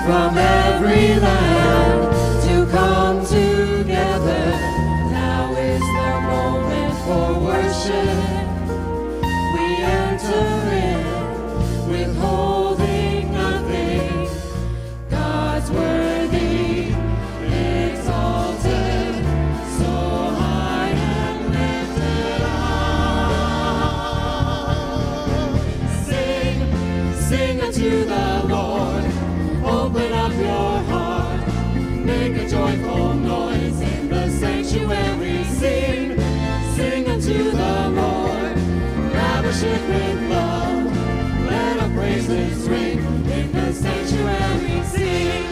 from every land to come together. Now is the moment for worship. We enter in, withholding nothing. God's worthy, exalted, so high and lifted high. Sing, sing unto the Lord. Open up your heart, make a joyful noise in the sanctuary. Sing, sing unto the Lord, lavish it with love. Let our praises ring in the sanctuary. Sing.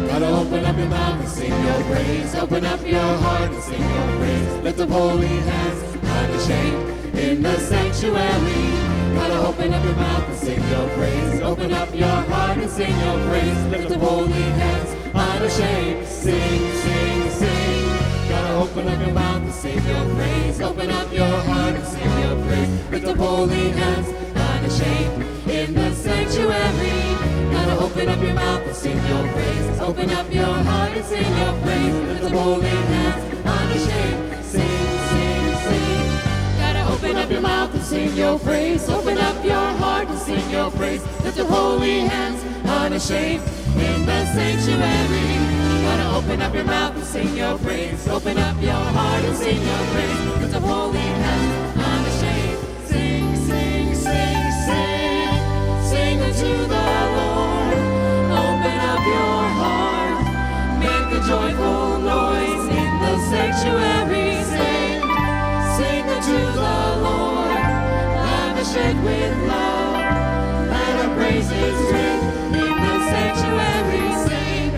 Gotta open up your mouth and sing your praise. Open up your heart and sing your praise. Lift up holy hands, unashamed in the sanctuary. Gotta open up your mouth and sing your praise. Open up your heart and sing your praise. Lift up holy hands, unashamed. Sing, sing, sing. Gotta open up your mouth and sing your praise. Open up your heart and sing your praise. Lift up holy hands, unashamed in the sanctuary. Gotta open up your mouth and sing your praise. Open up your heart and sing your praise. Lift up holy hands, unashamed. Sing, sing, sing. Gotta open up your mouth and sing your praise. Open up your heart and sing your praise. Lift up holy hands, unashamed in the sanctuary. Gotta open up your mouth and sing your praise. Open up your heart and sing your praise. Lift up holy hands, unashamed. Sing, sing, sing, sing. Sing unto the Lord. Open up your heart. Make a joyful noise in the sanctuary. Sing, sing unto the Lord. Lavish it with love. Let our praises ring in the sanctuary. Sing,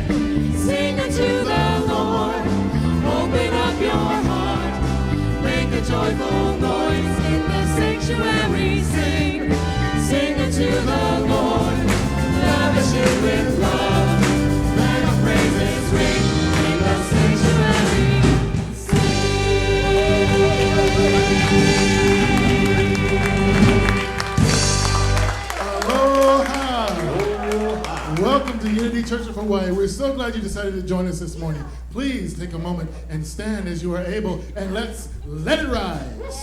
sing unto the Lord. Open up your heart. Make a joyful noise in the sanctuary. Sing, sing unto the Lord. Lavish it with love. Let our praises ring in the sanctuary. Aloha! Welcome to Unity Church of Hawaii. We're so glad you decided to join us this morning. Please take a moment and stand as you are able, and let's let it rise.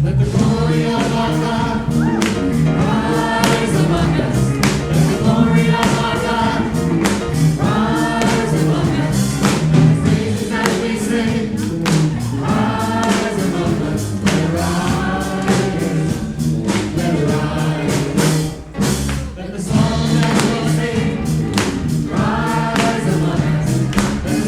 Let the glory of our God rise among us. Let the glory of our God rise among us. Let the praises that we sing rise among us. Let it rise, let it rise. Let the song that we sing rise among us. Let the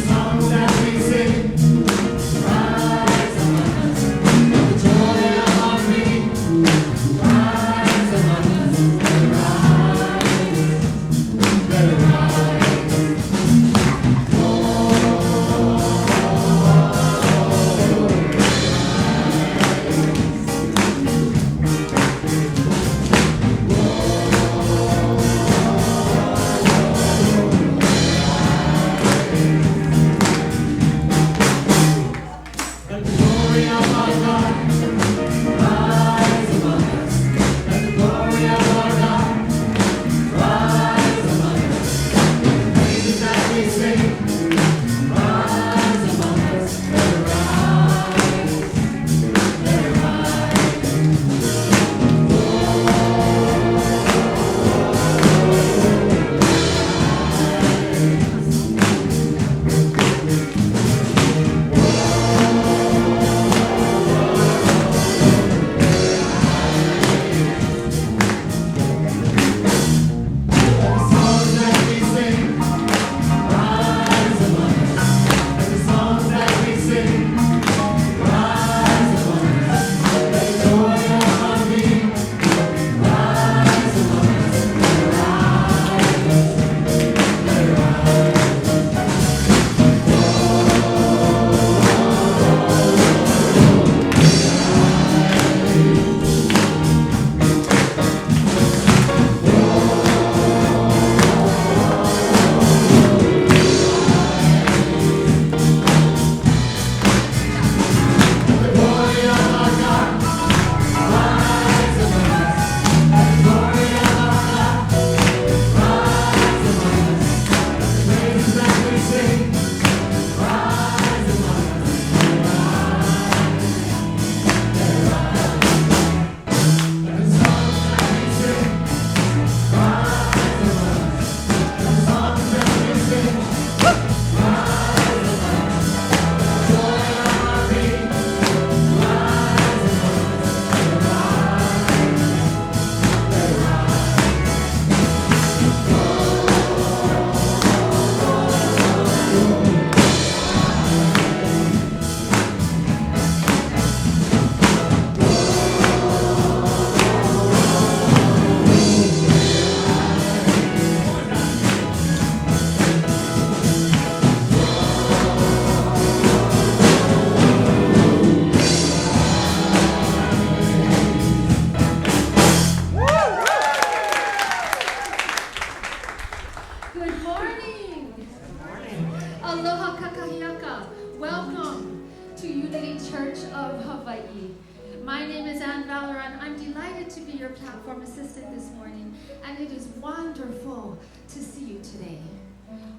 assistant this morning, and it is wonderful to see you today.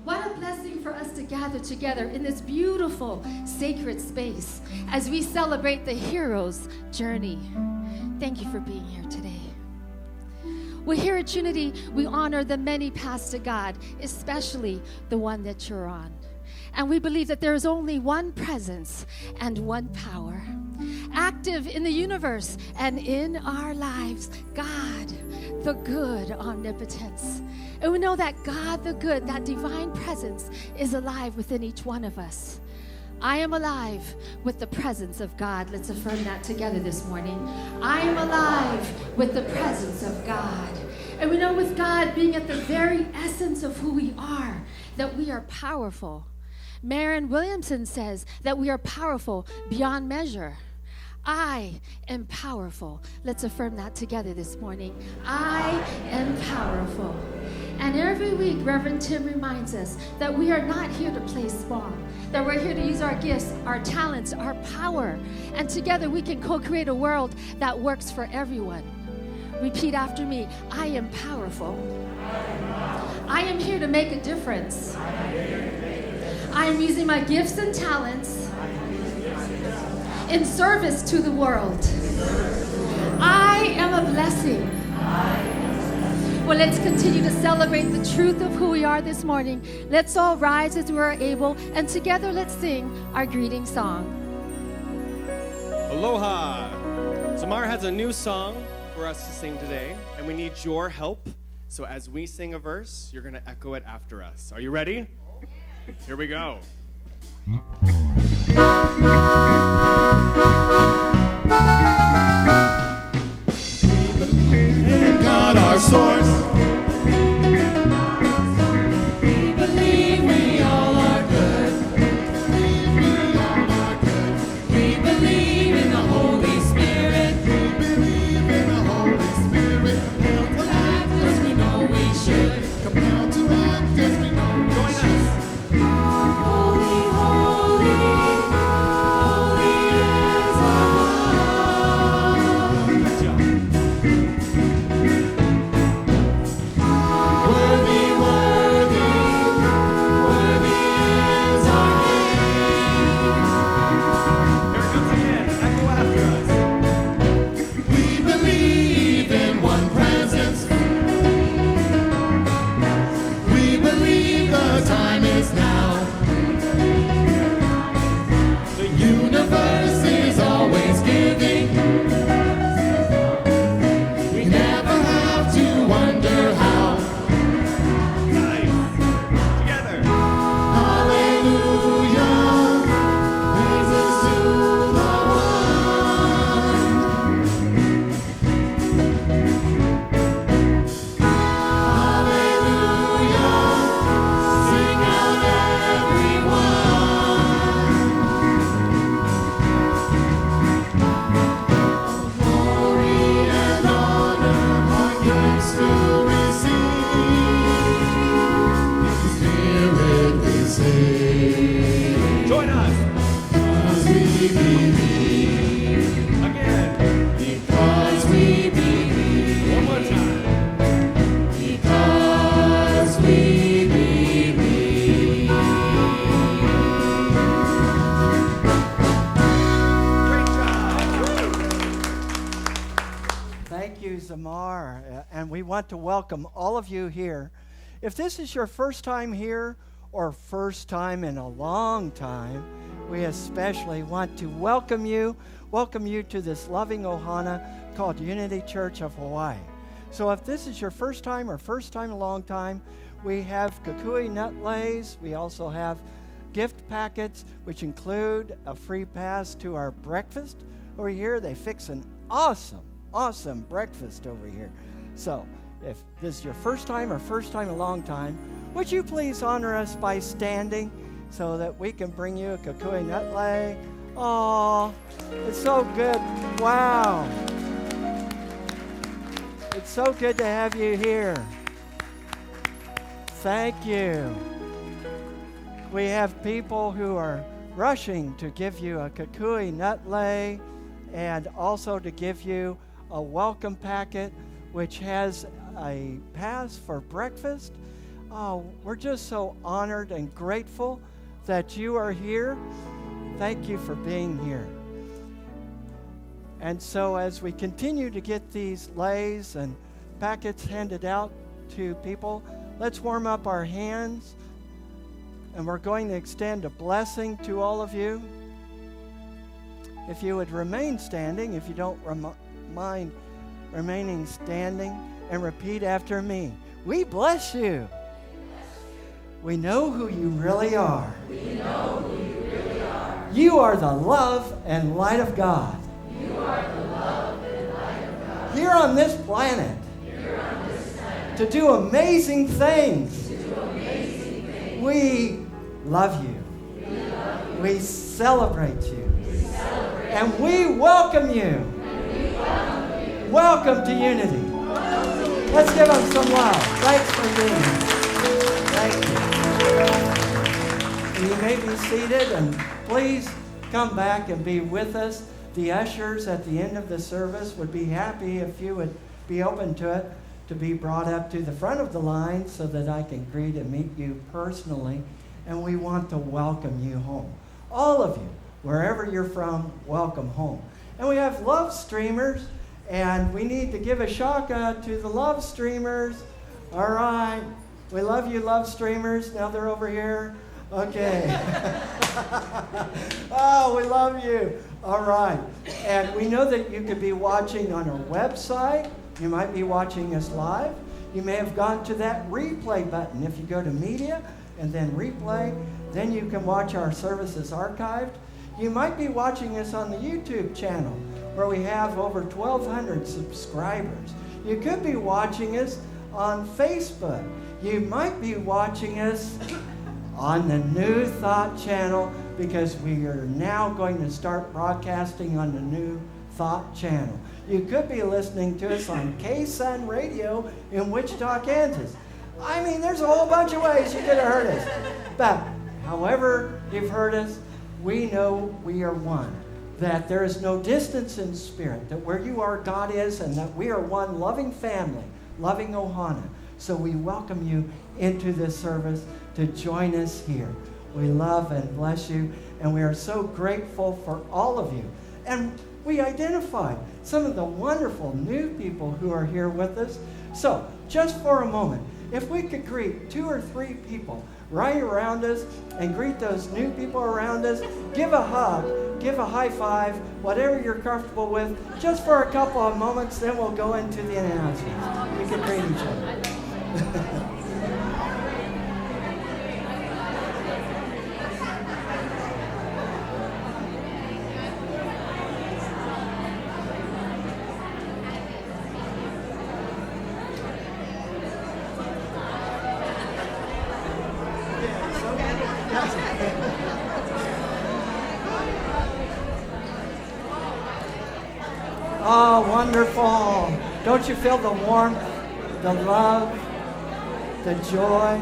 What a blessing for us to gather together in this beautiful, sacred space as we celebrate the hero's journey. Thank you for being here today. Well, here at Trinity, we honor the many paths to God, especially the one that you're on. And we believe that there is only one presence and one power, active in the universe and in our lives, God, the good omnipotence. And we know that God, the good, that divine presence is alive within each one of us. I am alive with the presence of God. Let's affirm that together this morning. I am alive with the presence of God. And we know with God being at the very essence of who we are, that we are powerful. Marianne Williamson says that we are powerful beyond measure. I am powerful. Let's affirm that together this morning. I am powerful. And every week, Reverend Tim reminds us that we are not here to play small, that we're here to use our gifts, our talents, our power, and together we can co-create a world that works for everyone. Repeat after me. I am powerful. I am here to make a difference. I am using my gifts and talents in service to the world. I am a blessing. Well, let's continue to celebrate the truth of who we are this morning. Let's all rise as we are able, and together let's sing our greeting song. Aloha! Zamar has a new song for us to sing today, and we need your help. So as we sing a verse, you're going to echo it after us. Are you ready? Here we go. In God our source, we believe we all are good. We believe in the Holy Spirit. We believe in the Holy Spirit. Compelled to act as we know we should. Compelled to act as we know we should. Holy, holy, holy is our God. Good job. Worthy, worthy, worthy is our Here it comes again. Echo after us. King. We believe in one presence. We believe the time is now. The universe is always giving. We never have to wonder how. Nice. Together. Hallelujah, praises to the one. Hallelujah, sing out everyone. Glory and honor are yours to receive. Spirit we sing, Join us. 'cause we believe, Again. because we believe, One more time. because we believe. Great job. Thank you, Zamar. And we want to welcome all of you here. If this is your first time here or first time in a long time, we especially want to welcome you to this loving ohana called Unity Church of Hawaii. So if this is your first time or first time in a long time, we have kukui nut lays. We also have gift packets, which include a free pass to our breakfast over here. They fix an awesome breakfast over here. So if this is your first time or first time in a long time, would you please honor us by standing so that we can bring you a kukui nut lay? Oh, it's so good. Wow. It's so good to have you here. Thank you. We have people who are rushing to give you a kukui nut lay and also to give you a welcome packet which has a pass for breakfast. Oh, we're just so honored and grateful that you are here. Thank you for being here. And so as we continue to get these leis and packets handed out to people, let's warm up our hands. And we're going to extend a blessing to all of you. If you would remain standing, if you don't mind remaining standing, and repeat after me. We bless you. We know who you really are. We know who you really are. You are the love and light of God. You are the love and light of God. Here on this planet. Here on this planet. To do amazing things. To do amazing things. We love you. We love you. We celebrate you. We celebrate And we welcome you. And we welcome you. Welcome to Unity. Let's give them some love. Thanks for being here. Thank you. You may be seated, and please come back and be with us. The ushers at the end of the service would be happy if you would be open to it, to be brought up to the front of the line so that I can greet and meet you personally. And we want to welcome you home. All of you, wherever you're from, welcome home. And we have love streamers, and we need to give a shaka to the love streamers. All right. We love you, love streamers. Now they're over here. Okay. Oh, we love you. All right. And we know that you could be watching on our website. You might be watching us live. You may have gone to that replay button. If you go to media and then replay, then you can watch our services archived. You might be watching us on the YouTube channel, where we have over 1,200 subscribers. You could be watching us on Facebook. You might be watching us on the New Thought channel, because we are now going to start broadcasting on the New Thought channel. You could be listening to us on K-Sun Radio in Wichita, Kansas. I mean, there's a whole bunch of ways you could have heard us. But however you've heard us, we know we are one. That there is no distance in spirit. That where you are, God is, and that we are one loving family, loving Ohana. So we welcome you into this service to join us here. We love and bless you, and we are so grateful for all of you. And we identified some of the wonderful new people who are here with us. So, just for a moment, if we could greet 2 or 3 people right around us and greet those new people around us, give a hug, give a high five, whatever you're comfortable with, just for a couple of moments, then we'll go into the announcements. We can greet each other. Oh, wonderful. Don't you feel the warmth, the love, the joy?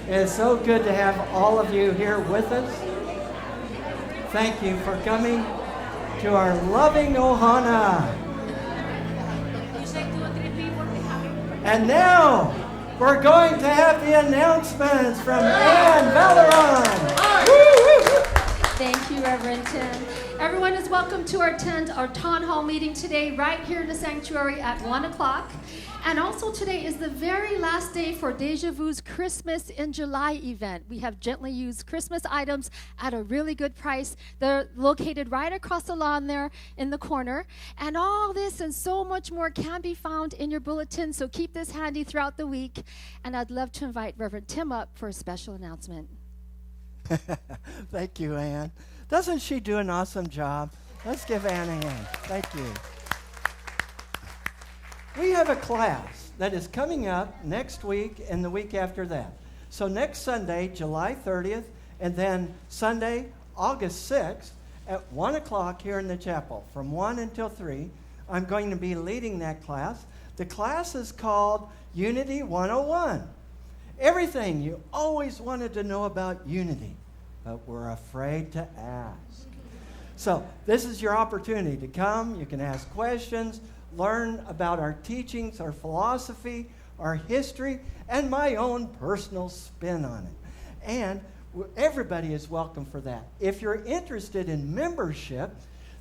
It's so good to have all of you here with us. Thank you for coming to our loving Ohana. And now, we're going to have the announcements from Ann Valeron. Thank you, Reverend Tim. Everyone is welcome to our town hall meeting today, right here in the sanctuary at 1 o'clock. And also today is the very last day for Deja Vu's Christmas in July event. We have gently used Christmas items at a really good price. They're located right across the lawn there in the corner. And all this and so much more can be found in your bulletin, so keep this handy throughout the week. And I'd love to invite Reverend Tim up for a special announcement. Thank you, Ann. Doesn't she do an awesome job? Let's give Ann a hand. Thank you. We have a class that is coming up next week and the week after that. So next Sunday, July 30th, and then Sunday, August 6th, at 1 o'clock here in the chapel, from 1 until 3, I'm going to be leading that class. The class is called Unity 101. Everything you always wanted to know about unity, but were afraid to ask. So this is your opportunity to come. You can ask questions, learn about our teachings, our philosophy, our history, and my own personal spin on it. And everybody is welcome for that. If you're interested in membership,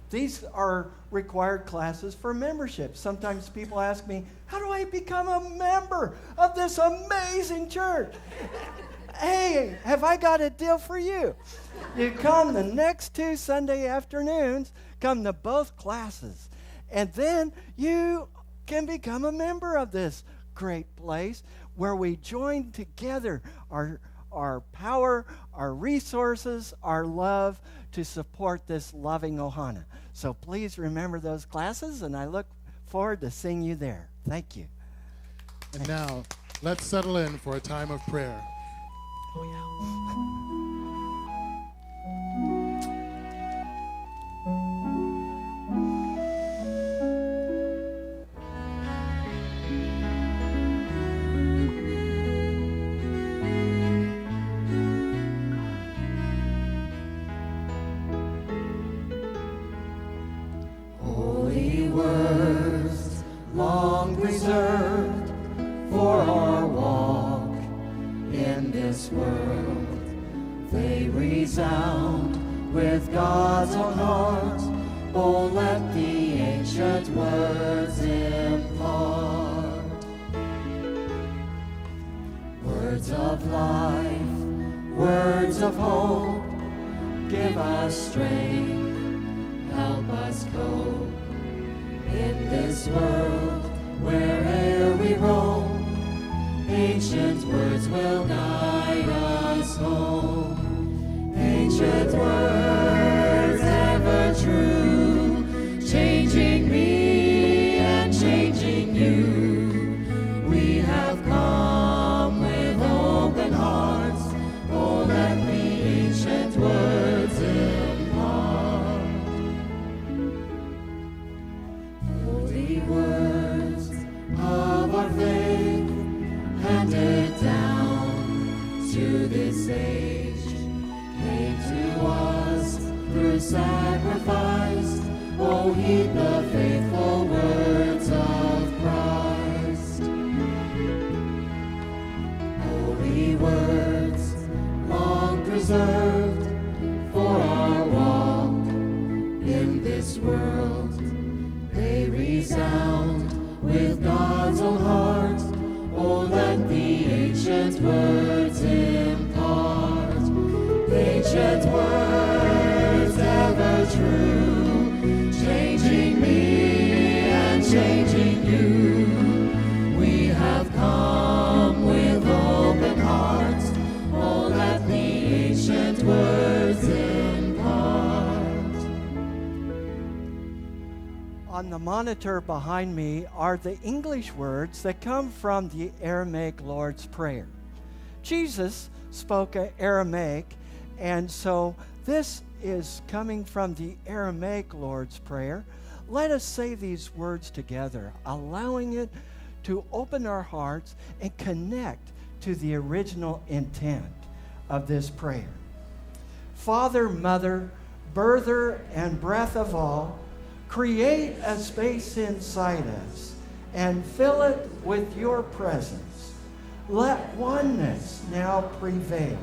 these are required classes for membership. Sometimes people ask me, how do I become a member of this amazing church? Hey, have I got a deal for you? You come the next 2 Sunday afternoons, come to both classes, and then you can become a member of this great place where we join together our power, our resources, our love to support this loving Ohana. So please remember those classes, and I look forward to seeing you there. Thank you. And now, let's settle in for a time of prayer. Oh, yeah. Holy words, long preserved for our walk in this world, they resound with God's own heart. Oh, let the ancient words impart. Words of life, words of hope, give us strength, help us cope in this world, where'er we roam. Ancient words will guide us home. Ancient words ever true, changing me and changing you. We have come with open hearts. Oh, let the ancient words impart. Holy words of our faith, handed down to this age, came to us through sacrifice. Oh, heed the faithful words of Christ. Holy words, long preserved for our walk in this world, they resound with God's own heart. Oh, let the ancient words impart. Ancient words ever true, changing me and changing you. We have come with open hearts. Oh, let the ancient words impart. On the monitor behind me are the English words that come from the Aramaic Lord's Prayer. Jesus spoke Aramaic, and so this is coming from the Aramaic Lord's Prayer. Let us say these words together, allowing it to open our hearts and connect to the original intent of this prayer. Father, Mother, birther and breath of all, create a space inside us and fill it with your presence. Let oneness now prevail.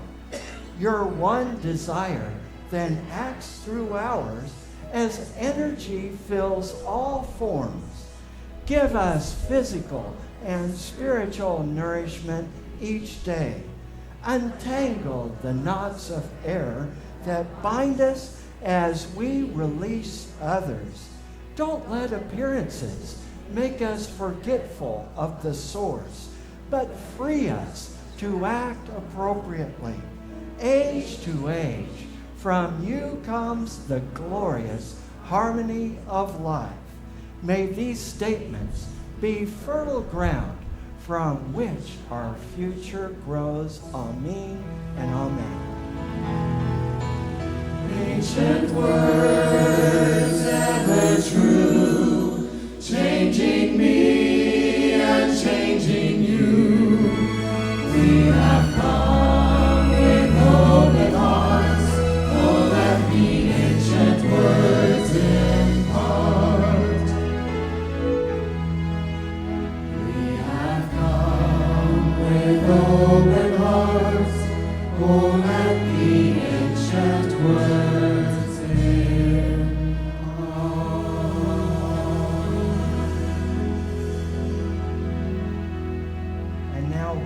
Your one desire then acts through ours as energy fills all forms. Give us physical and spiritual nourishment each day. Untangle the knots of error that bind us as we release others. Don't let appearances make us forgetful of the source, but free us to act appropriately. Age to age, from you comes the glorious harmony of life. May these statements be fertile ground from which our future grows. Amen and amen. Ancient words ever true, changing me and changing you. We have come with open hearts. Oh, let the ancient words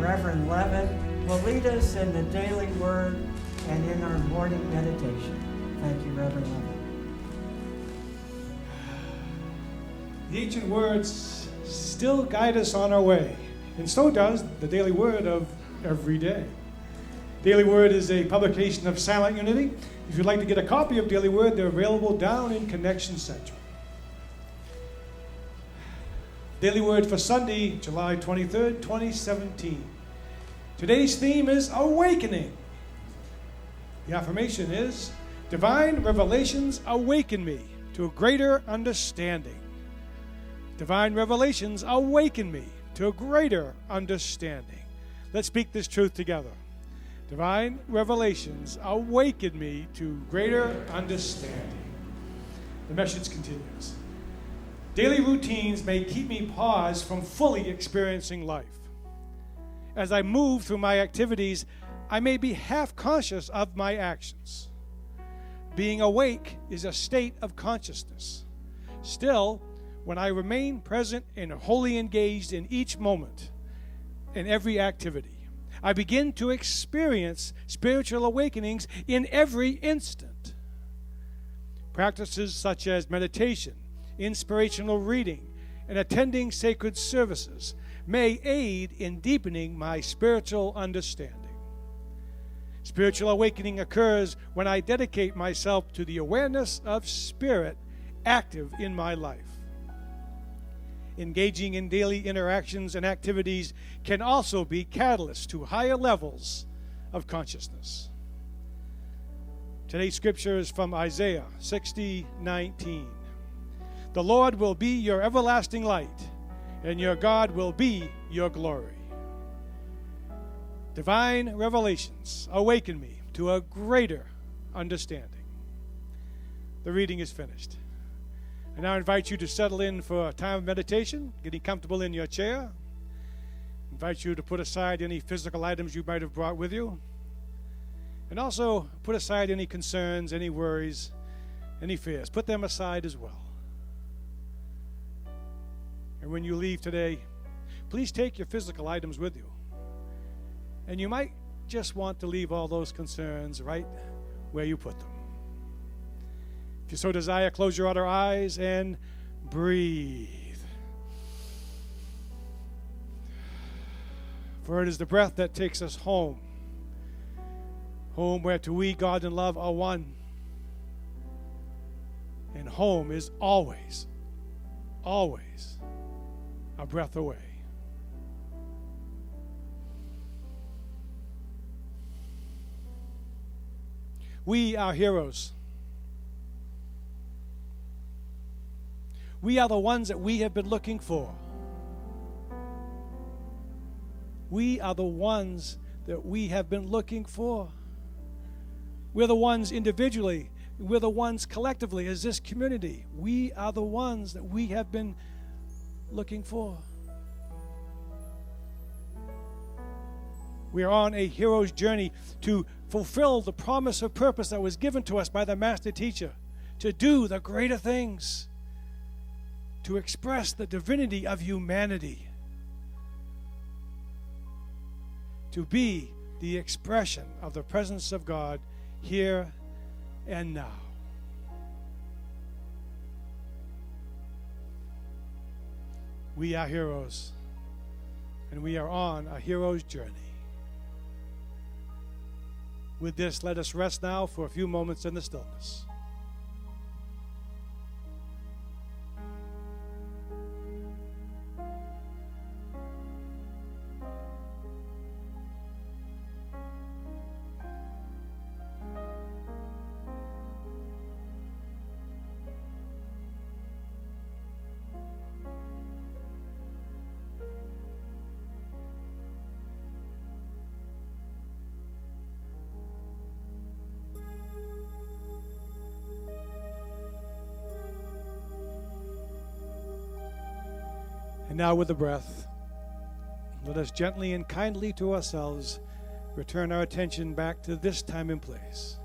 Reverend Levin will lead us in the daily word and in our morning meditation. Thank you, Reverend Levin. The ancient words still guide us on our way, and so does the daily word of every day. Daily Word is a publication of Silent Unity. If you'd like to get a copy of Daily Word, they're available down in Connection Central. Daily Word for Sunday, July 23rd, 2017. Today's theme is Awakening. The affirmation is, Divine revelations awaken me to a greater understanding. Divine revelations awaken me to a greater understanding. Let's speak this truth together. Divine revelations awaken me to greater understanding. The message continues. Daily routines may keep me paused from fully experiencing life. As I move through my activities, I may be half conscious of my actions. Being awake is a state of consciousness. Still, when I remain present and wholly engaged in each moment, in every activity, I begin to experience spiritual awakenings in every instant. Practices such as meditation, inspirational reading, and attending sacred services may aid in deepening my spiritual understanding. Spiritual awakening occurs when I dedicate myself to the awareness of Spirit active in my life. Engaging in daily interactions and activities can also be catalysts to higher levels of consciousness. Today's scripture is from Isaiah 60:19. The Lord will be your everlasting light, and your God will be your glory. Divine revelations awaken me to a greater understanding. The reading is finished. I now invite you to settle in for a time of meditation, getting comfortable in your chair. I invite you to put aside any physical items you might have brought with you. And also put aside any concerns, any worries, any fears. Put them aside as well. And when you leave today, please take your physical items with you. And you might just want to leave all those concerns right where you put them. If you so desire, close your outer eyes and breathe. For it is the breath that takes us home. Home where to we, God and love are one. And home is always, always a breath away. We are heroes. We are the ones that we have been looking for. We are the ones that we have been looking for. We're the ones individually. We're the ones collectively as this community. We are the ones that we have been looking for. We are on a hero's journey to fulfill the promise of purpose that was given to us by the Master Teacher, to do the greater things, to express the divinity of humanity, to be the expression of the presence of God here and now. We are heroes, and we are on a hero's journey. With this, let us rest now for a few moments in the stillness. And now with the breath, let us gently and kindly to ourselves return our attention back to this time and place,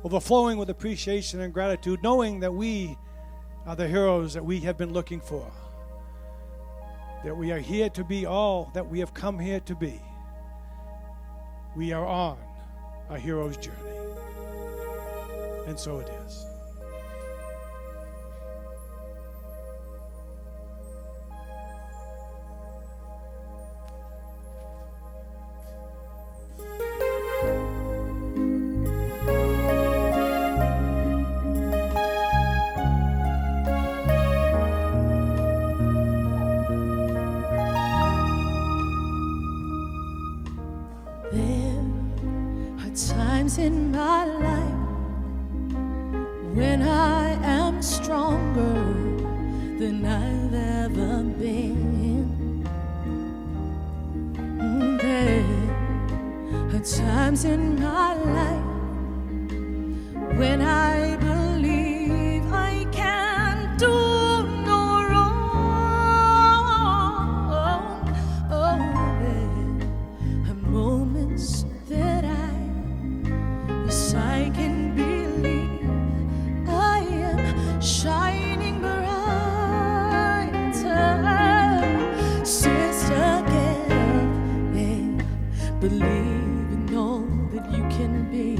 overflowing with appreciation and gratitude, knowing that we are the heroes that we have been looking for, that we are here to be all that we have come here to be, we are on a hero's journey. And so it is. In my life when I am stronger than I've ever been. There are times in my life when I believe I can do no wrong. Oh, there are moments that I can believe I am shining brighter. Sister, get up and believe in all that you can be.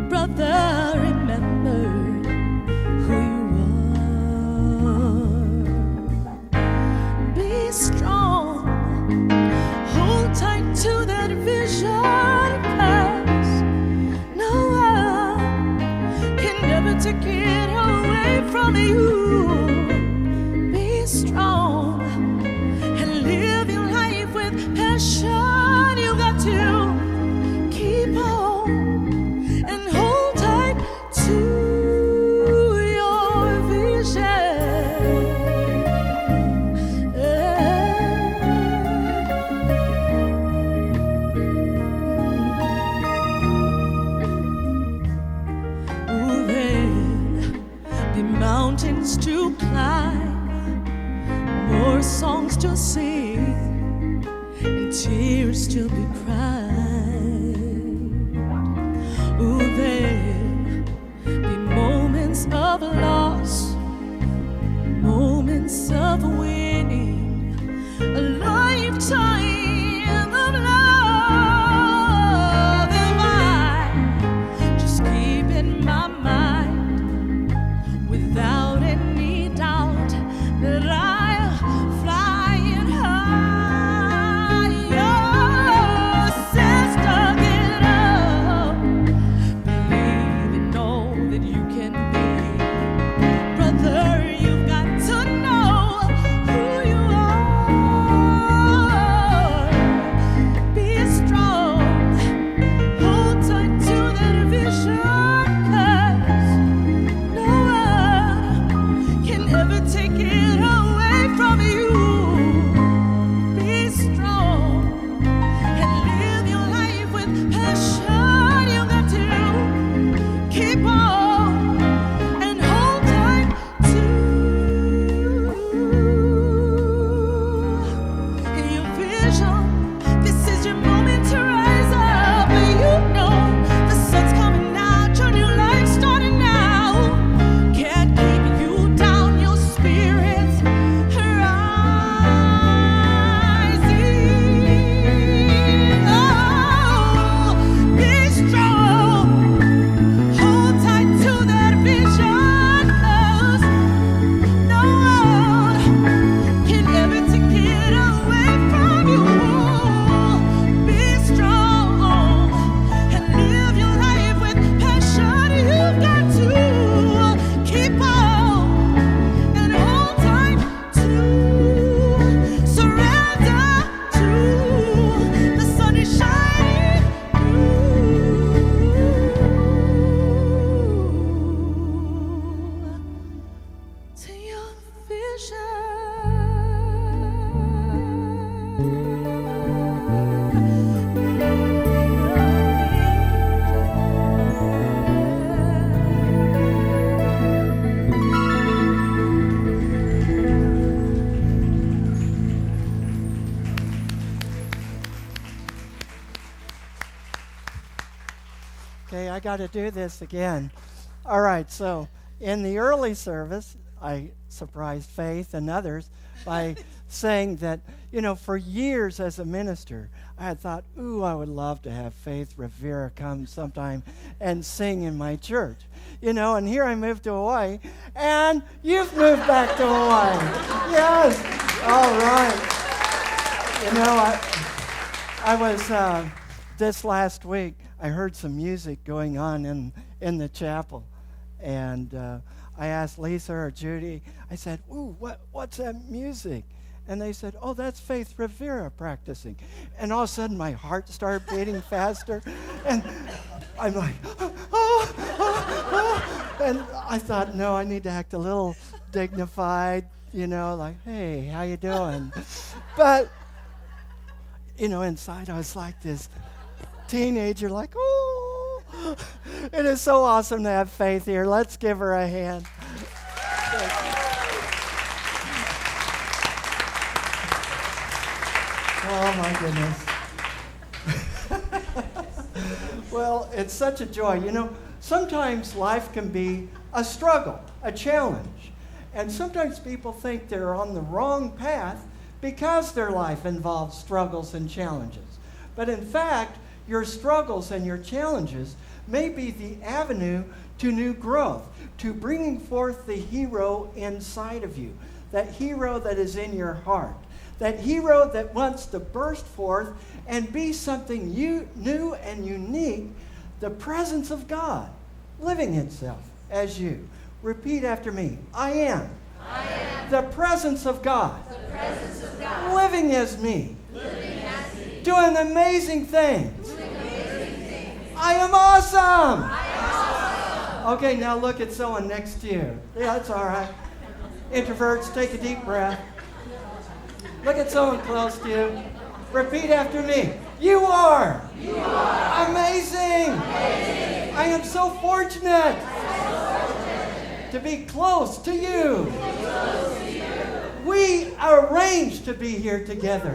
Brother, remember who you are. Be strong, hold tight to that vision. To get away from you. Be strong and live your life with passion. You got to keep on and hold tight to your vision. Mountains to climb, more songs to sing, and tears to be cried. Ooh, there'll be moments of loss, moments of winning, a lifetime of love. If I just keep in my mind without any doubt that I'm flying higher. Sister, get up, believe in all that you can be. Brother, you've got to know who you are. Be strong, hold tight to that vision. Take it away from you. Be strong and live your life with passion. You got to keep on and hold tight to your vision. This is your moment to rise up. You know the sun's coming out, your new life starting now. Can't keep you down. Spirits rising. Oh, be strong. Hold tight to that vision, 'cause no one can ever take it away from you. Be strong and live your life with passion. You've got to keep on. Okay, I got to do this again. All right, so in the early service, I surprised Faith and others by saying that, for years as a minister, I had thought, ooh, I would love to have Faith Rivera come sometime and sing in my church. And here I moved to Hawaii, and you've moved back to Hawaii. Yes. All right. I was, this last week, I heard some music going on in the chapel, and I asked Lisa or Judy, I said, ooh, what's that music? And they said, oh, that's Faith Rivera practicing. And all of a sudden, my heart started beating faster. And I'm like, And I thought, no, I need to act a little dignified, like, hey, how you doing? But, inside I was like this teenager, like, oh. It is so awesome to have Faith here. Let's give her a hand. Oh, my goodness. Well, it's such a joy. Sometimes life can be a struggle, a challenge. And sometimes people think they're on the wrong path because their life involves struggles and challenges. But in fact, your struggles and your challenges may be the avenue to new growth, to bringing forth the hero inside of you, that hero that is in your heart. That hero that wants to burst forth and be something new and unique, the presence of God living itself as you. Repeat after me. I am the presence of God, living as me, doing amazing things. I am awesome. Okay, now look at someone next to you. Yeah, that's all right. Introverts, take a deep breath. Look at someone close to you. Repeat after me. You are amazing. I am so fortunate to be close to you. We are arranged to be here together.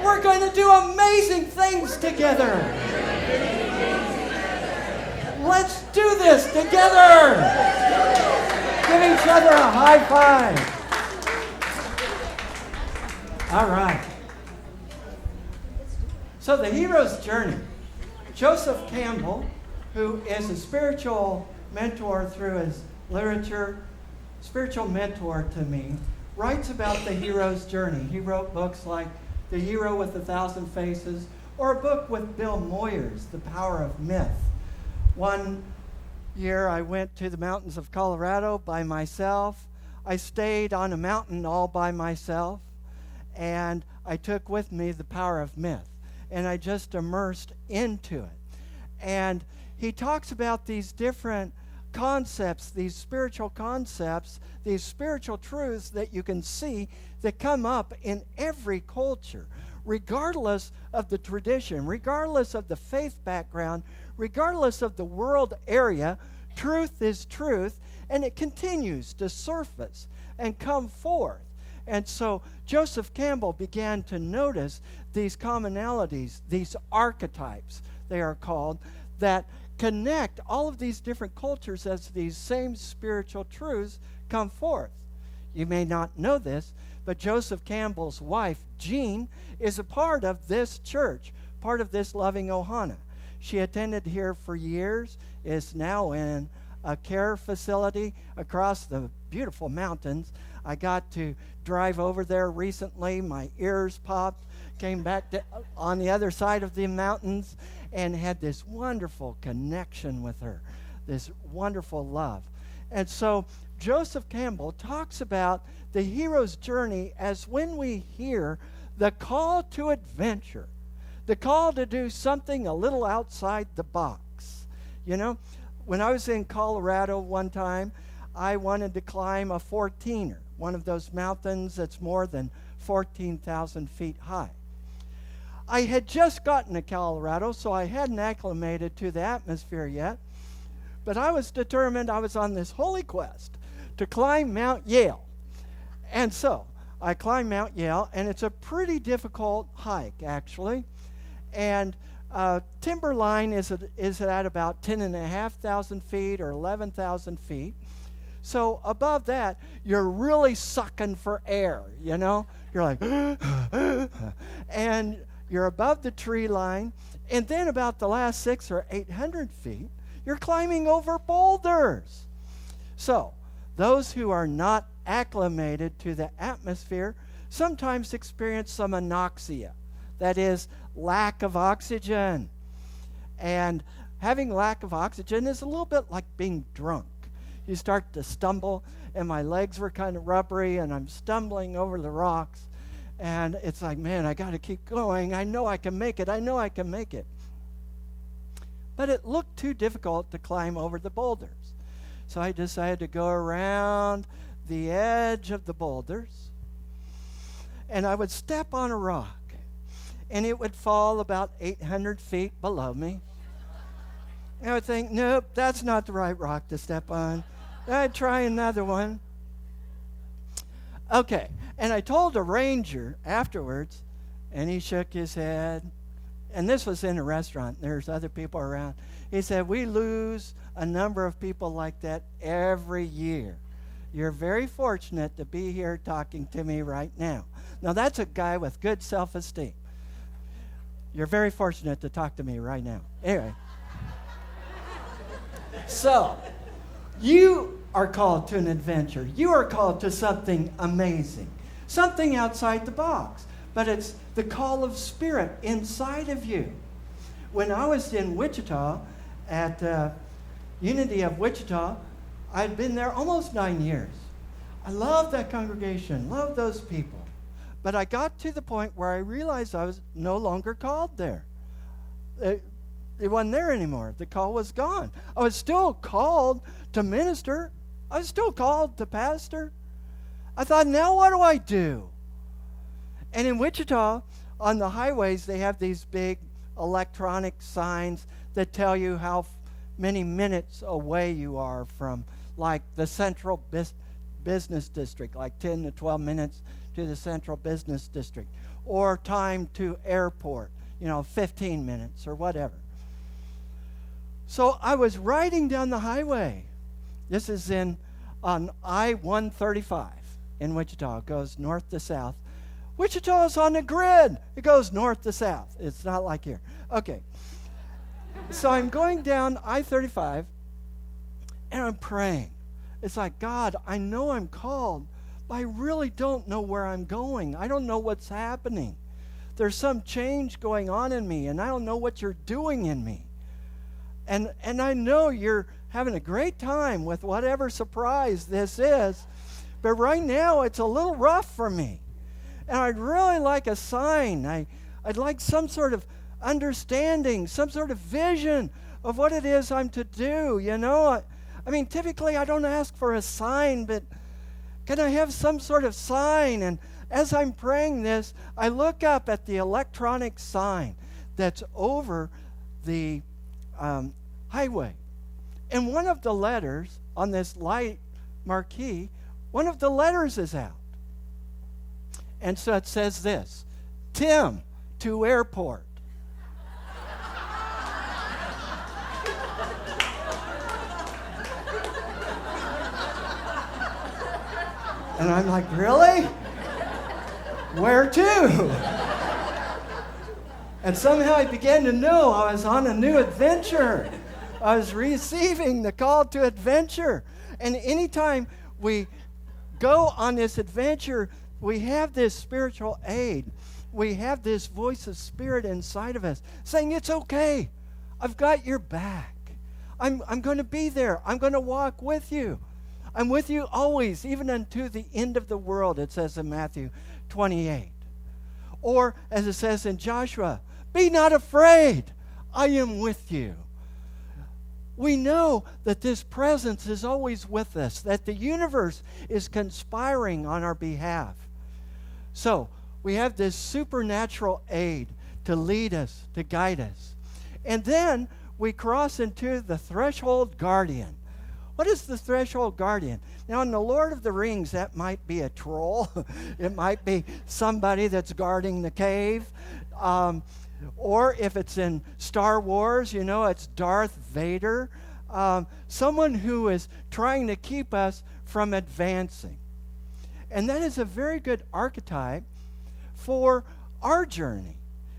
We're going to do amazing things together. Let's do this together. Give each other a high five. All right. So the hero's journey. Joseph Campbell, who is a spiritual mentor through his literature, spiritual mentor to me, writes about the hero's journey. He wrote books like The Hero with 1,000 Faces, or a book with Bill Moyers, The Power of Myth. One year I went to the mountains of Colorado by myself. I stayed on a mountain all by myself. And I took with me The Power of Myth, and I just immersed into it. And he talks about these different concepts, these spiritual concepts, these spiritual truths that you can see that come up in every culture, regardless of the tradition, regardless of the faith background, regardless of the world area. Truth is truth, and it continues to surface and come forth. And so Joseph Campbell began to notice these commonalities, these archetypes, they are called, that connect all of these different cultures as these same spiritual truths come forth. You may not know this, but Joseph Campbell's wife, Jean, is a part of this church, part of this Loving Ohana. She attended here for years, is now in a care facility across the beautiful mountains. I got to drive over there recently. My ears popped, came back on the other side of the mountains, and had this wonderful connection with her, this wonderful love. And so Joseph Campbell talks about the hero's journey as when we hear the call to adventure, the call to do something a little outside the box. When I was in Colorado one time, I wanted to climb a 14er, one of those mountains that's more than 14,000 feet high. I had just gotten to Colorado, so I hadn't acclimated to the atmosphere yet, but I was determined. I was on this holy quest to climb Mount Yale. And so I climbed Mount Yale, and it's a pretty difficult hike, actually. And timberline is at about 10,500 feet or 11,000 feet. So above that, you're really sucking for air, you know? You're like, and you're above the tree line. And then about the last 600 or 800 feet, you're climbing over boulders. So those who are not acclimated to the atmosphere sometimes experience some anoxia, that is, lack of oxygen. And having lack of oxygen is a little bit like being drunk. You start to stumble, and my legs were kind of rubbery, and I'm stumbling over the rocks. And it's like, man, I got to keep going. I know I can make it. I know I can make it. But it looked too difficult to climb over the boulders. So I decided to go around the edge of the boulders, and I would step on a rock, and it would fall about 800 feet below me. And I would think, nope, that's not the right rock to step on. I'd try another one. Okay, and I told a ranger afterwards, and he shook his head. And this was in a restaurant. There's other people around. He said, we lose a number of people like that every year. You're very fortunate to be here talking to me right now. Now, that's a guy with good self-esteem. You're very fortunate to talk to me right now. Anyway. So, you are called to an adventure. You are called to something amazing, something outside the box. But it's the call of spirit inside of you. When I was in Wichita, at Unity of Wichita, I'd been there almost 9 years. I loved that congregation, loved those people. But I got to the point where I realized I was no longer called there. It wasn't there anymore. The call was gone. I was still called to minister. I was still called to pastor. I thought, now what do I do? And in Wichita, on the highways, they have these big electronic signs that tell you how many minutes away you are from, like, the central business district, like 10 to 12 minutes to the central business district, or time to airport, 15 minutes or whatever. So I was riding down the highway. This is on I-135 in Wichita. It goes north to south. Wichita is on the grid. It goes north to south. It's not like here. Okay. So I'm going down I-35, and I'm praying. It's like, God, I know I'm called, but I really don't know where I'm going. I don't know what's happening. There's some change going on in me, and I don't know what you're doing in me. And I know you're having a great time with whatever surprise this is, but right now it's a little rough for me. And I'd really like a sign. I'd like some sort of understanding, some sort of vision of what it is I'm to do, I mean, typically I don't ask for a sign, but can I have some sort of sign? And as I'm praying this, I look up at the electronic sign that's over the highway. And one of the letters on this light marquee, one of the letters is out. And so it says this, Tim to airport. And I'm like, really? Where to? And somehow I began to know I was on a new adventure. I was receiving the call to adventure. And anytime we go on this adventure, we have this spiritual aid. We have this voice of spirit inside of us saying, it's okay. I've got your back. I'm going to be there. I'm going to walk with you. I'm with you always, even unto the end of the world, it says in Matthew 28. Or, as it says in Joshua, be not afraid. I am with you. We know that this presence is always with us, that the universe is conspiring on our behalf. So, we have this supernatural aid to lead us, to guide us. And then we cross into the threshold guardian. What is the threshold guardian? Now, in The Lord of the Rings, that might be a troll. It might be somebody that's guarding the cave. Or if it's in Star Wars, it's Darth Vader. someone who is trying to keep us from advancing. And that is a very good archetype for our journey.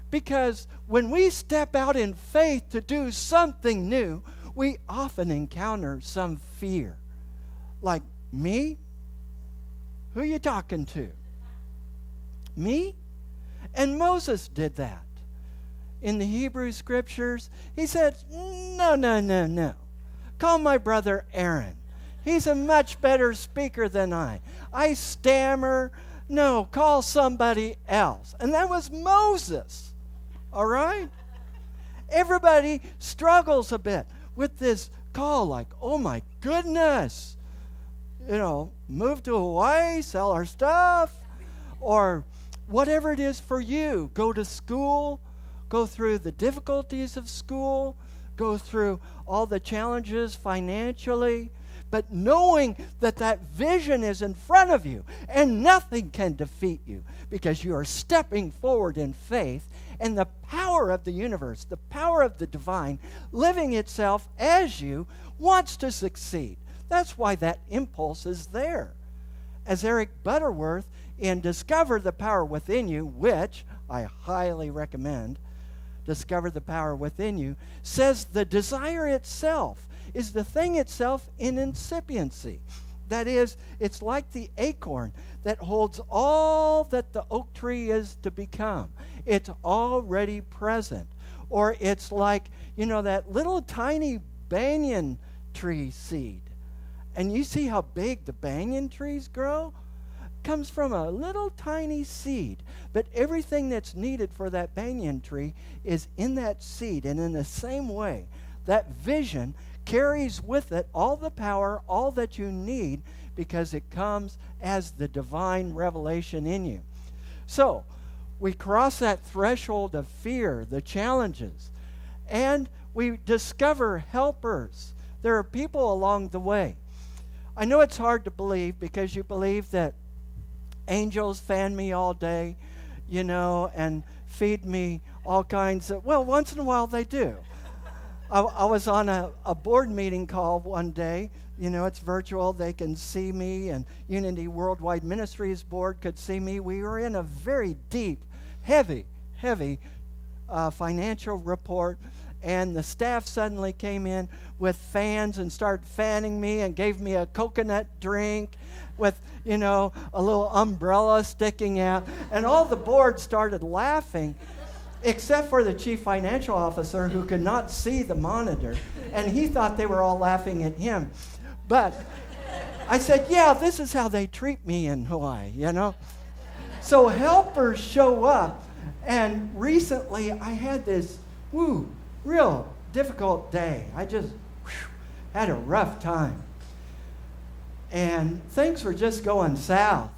Because when we step out in faith to do something new, we often encounter some fear. Like, me? Who are you talking to? Me? And Moses did that. In the Hebrew scriptures, he said, no. Call my brother Aaron. He's a much better speaker than I. I stammer. No, call somebody else. And that was Moses. All right? Everybody struggles a bit with this call, like, oh my goodness. Move to Hawaii, sell our stuff, or whatever it is for you. Go to school, go through the difficulties of school, go through all the challenges financially, but knowing that that vision is in front of you and nothing can defeat you because you are stepping forward in faith and the power of the universe, the power of the divine, living itself as you, wants to succeed. That's why that impulse is there. As Eric Butterworth in Discover the Power Within You, which I highly recommend, Discover the Power Within You, says the desire itself is the thing itself in incipiency. That is, it's like the acorn that holds all that the oak tree is to become. It's already present. Or it's like, that little tiny banyan tree seed. And you see how big the banyan trees grow? Comes from a little tiny seed. But everything that's needed for that banyan tree is in that seed. And in the same way, that vision carries with it all the power, all that you need, because it comes as the divine revelation in you. So, we cross that threshold of fear, the challenges, and we discover helpers. There are people along the way. I know it's hard to believe because you believe that angels fan me all day, and feed me all kinds of, well, once in a while they do. I was on a board meeting call one day. It's virtual. They can see me, and Unity Worldwide Ministries Board could see me. We were in a very deep, heavy financial report, and the staff suddenly came in with fans and started fanning me and gave me a coconut drink with, a little umbrella sticking out. And all the board started laughing, except for the chief financial officer who could not see the monitor. And he thought they were all laughing at him. But I said, yeah, this is how they treat me in Hawaii, So helpers show up. And recently I had this, real difficult day. I just had a rough time. And things were just going south.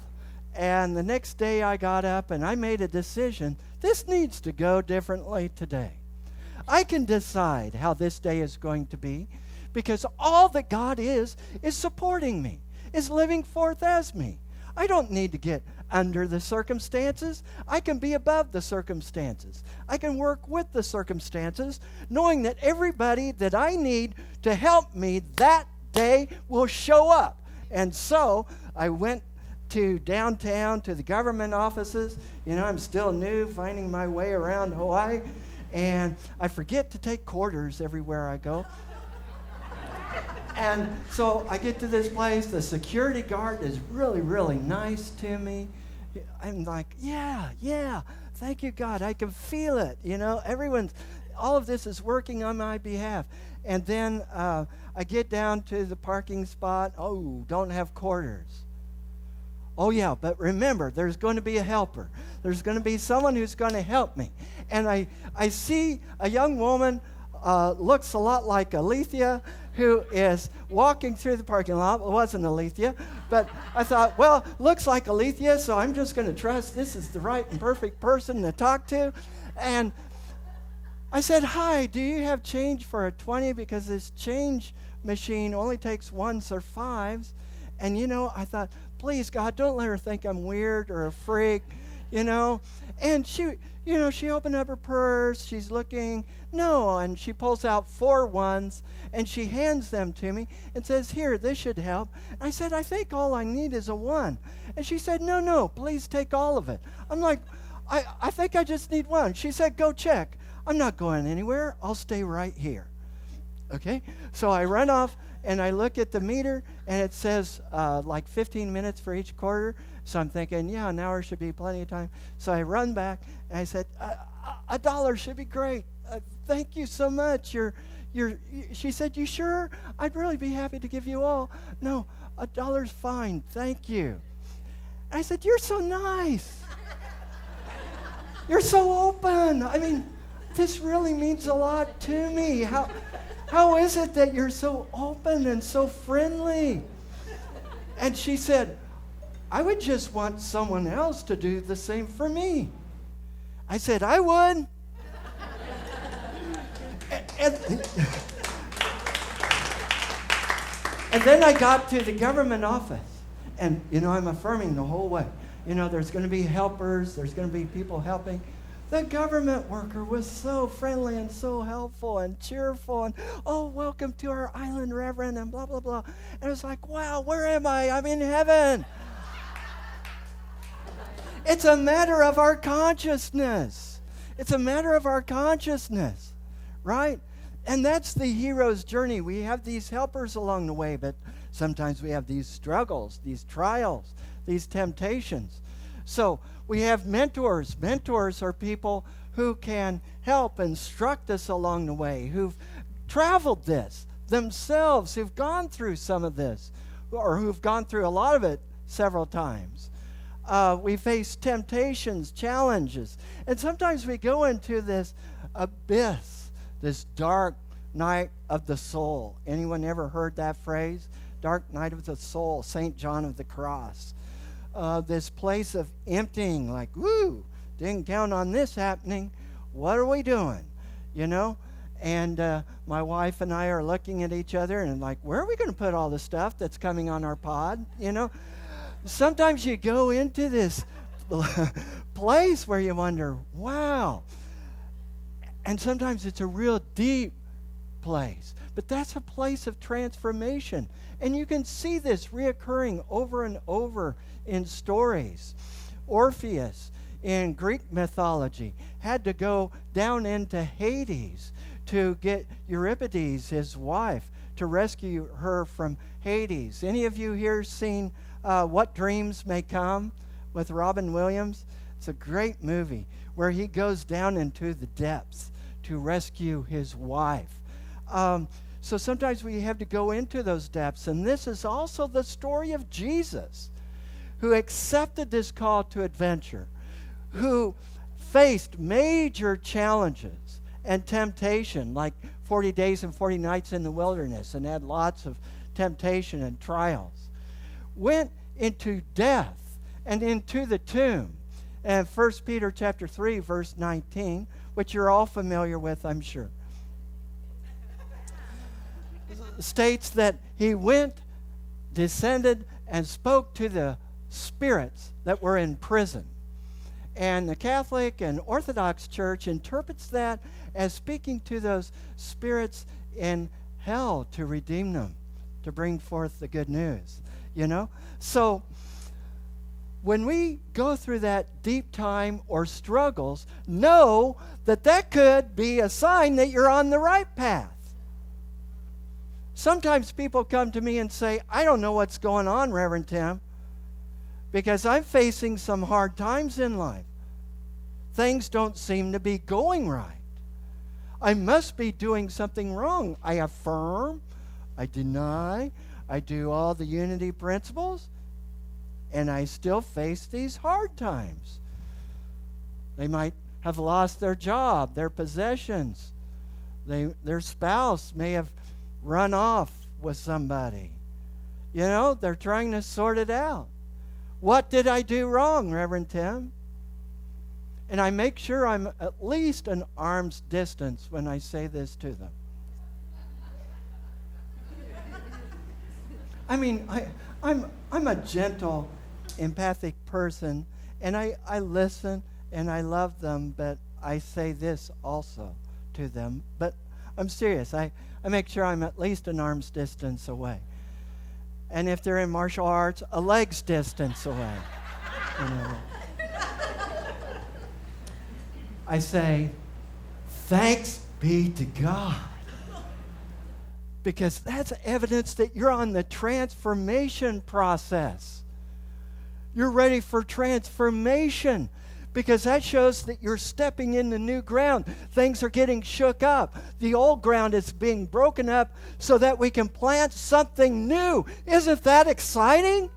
And the next day I got up and I made a decision. This needs to go differently today. I can decide how this day is going to be because all that God is supporting me, is living forth as me. I don't need to get under the circumstances. I can be above the circumstances. I can work with the circumstances, knowing that everybody that I need to help me that day will show up. And so I went to downtown to the government offices. I'm still new, finding my way around Hawaii, and I forget to take quarters everywhere I go. And so I get to this place. The security guard is really, really nice to me. I'm like, yeah, thank you, God. I can feel it. All of this is working on my behalf. And then I get down to the parking spot. Oh, don't have quarters. Oh, yeah, but remember, there's going to be a helper. There's going to be someone who's going to help me. And I see a young woman, looks a lot like Alethea, who is walking through the parking lot. Well, it wasn't Alethea, but I thought, well, looks like Alethea, so I'm just going to trust this is the right and perfect person to talk to. And I said, hi, do you have change for a 20? Because this change machine only takes 1s or 5s. And, I thought, please, God, don't let her think I'm weird or a freak. you know. And she opened up her purse. She's looking, no, and she pulls out 4 ones, and she hands them to me and says, here, this should help. I said, I think all I need is a 1. And she said, no, please take all of it. I'm like, I think I just need 1. She said, go check. I'm not going anywhere. I'll stay right here. Okay? So I run off, and I look at the meter, and it says like 15 minutes for each quarter. So I'm thinking, yeah, an hour should be plenty of time. So I run back, and I said, $1 should be great. Thank you so much. She said, you sure? I'd really be happy to give you all. No, $1's fine. Thank you. I said, you're so nice. You're so open. I mean, this really means a lot to me. How is it that you're so open and so friendly? And she said, I would just want someone else to do the same for me. I said, I would. And then I got to the government office. And, I'm affirming the whole way. There's going to be helpers. There's going to be people helping. The government worker was so friendly and so helpful and cheerful. And, oh, welcome to our island, Reverend, and blah, blah, blah. And it was like, wow, where am I? I'm in heaven. It's a matter of our consciousness. It's a matter of our consciousness, right? And that's the hero's journey. We have these helpers along the way, but sometimes we have these struggles, these trials, these temptations. So we have mentors. Mentors are people who can help instruct us along the way, who've traveled this themselves, who've gone through some of this, or who've gone through a lot of it several times. We face temptations, challenges, and sometimes we go into this abyss, this dark night of the soul. Anyone ever heard that phrase? Dark night of the soul, St. John of the Cross. This place of emptying, like, woo, didn't count on this happening. What are we doing? And my wife and I are looking at each other and like, where are we going to put all the stuff that's coming on our pod? Sometimes you go into this place where you wonder, wow. And sometimes it's a real deep place. But that's a place of transformation. And you can see this reoccurring over and over in stories. Orpheus in Greek mythology had to go down into Hades to get Euripides, his wife, to rescue her from Hades. Any of you here seen What Dreams May Come with Robin Williams? It's a great movie where he goes down into the depths to rescue his wife. So sometimes we have to go into those depths. And this is also the story of Jesus, who accepted this call to adventure, who faced major challenges and temptation, like 40 days and 40 nights in the wilderness, and had lots of temptation and trials. Went into death and into the tomb. And 1 Peter chapter 3, verse 19, which you're all familiar with, I'm sure, states that he went, descended, and spoke to the spirits that were in prison. And the Catholic and Orthodox Church interprets that as speaking to those spirits in hell to redeem them, to bring forth the good news, So when we go through that deep time or struggles, know that could be a sign that you're on the right path. Sometimes people come to me and say, I don't know what's going on, Reverend Tim, because I'm facing some hard times in life. Things don't seem to be going right. I must be doing something wrong. I affirm, I deny, I do all the unity principles, and I still face these hard times. They might have lost their job, their possessions. Their spouse may have run off with somebody. They're trying to sort it out. What did I do wrong, Reverend Tim? And I make sure I'm at least an arm's distance when I say this to them. I mean, I'm a gentle, empathic person, And I listen and I love them, but I say this also to them. But I'm serious. I make sure I'm at least an arm's distance away. And if they're in martial arts, a leg's distance away. You know. I say, thanks be to God. Because that's evidence that you're on the transformation process. You're ready for transformation. Because that shows that you're stepping into new ground. Things are getting shook up. The old ground is being broken up so that we can plant something new. Isn't that exciting?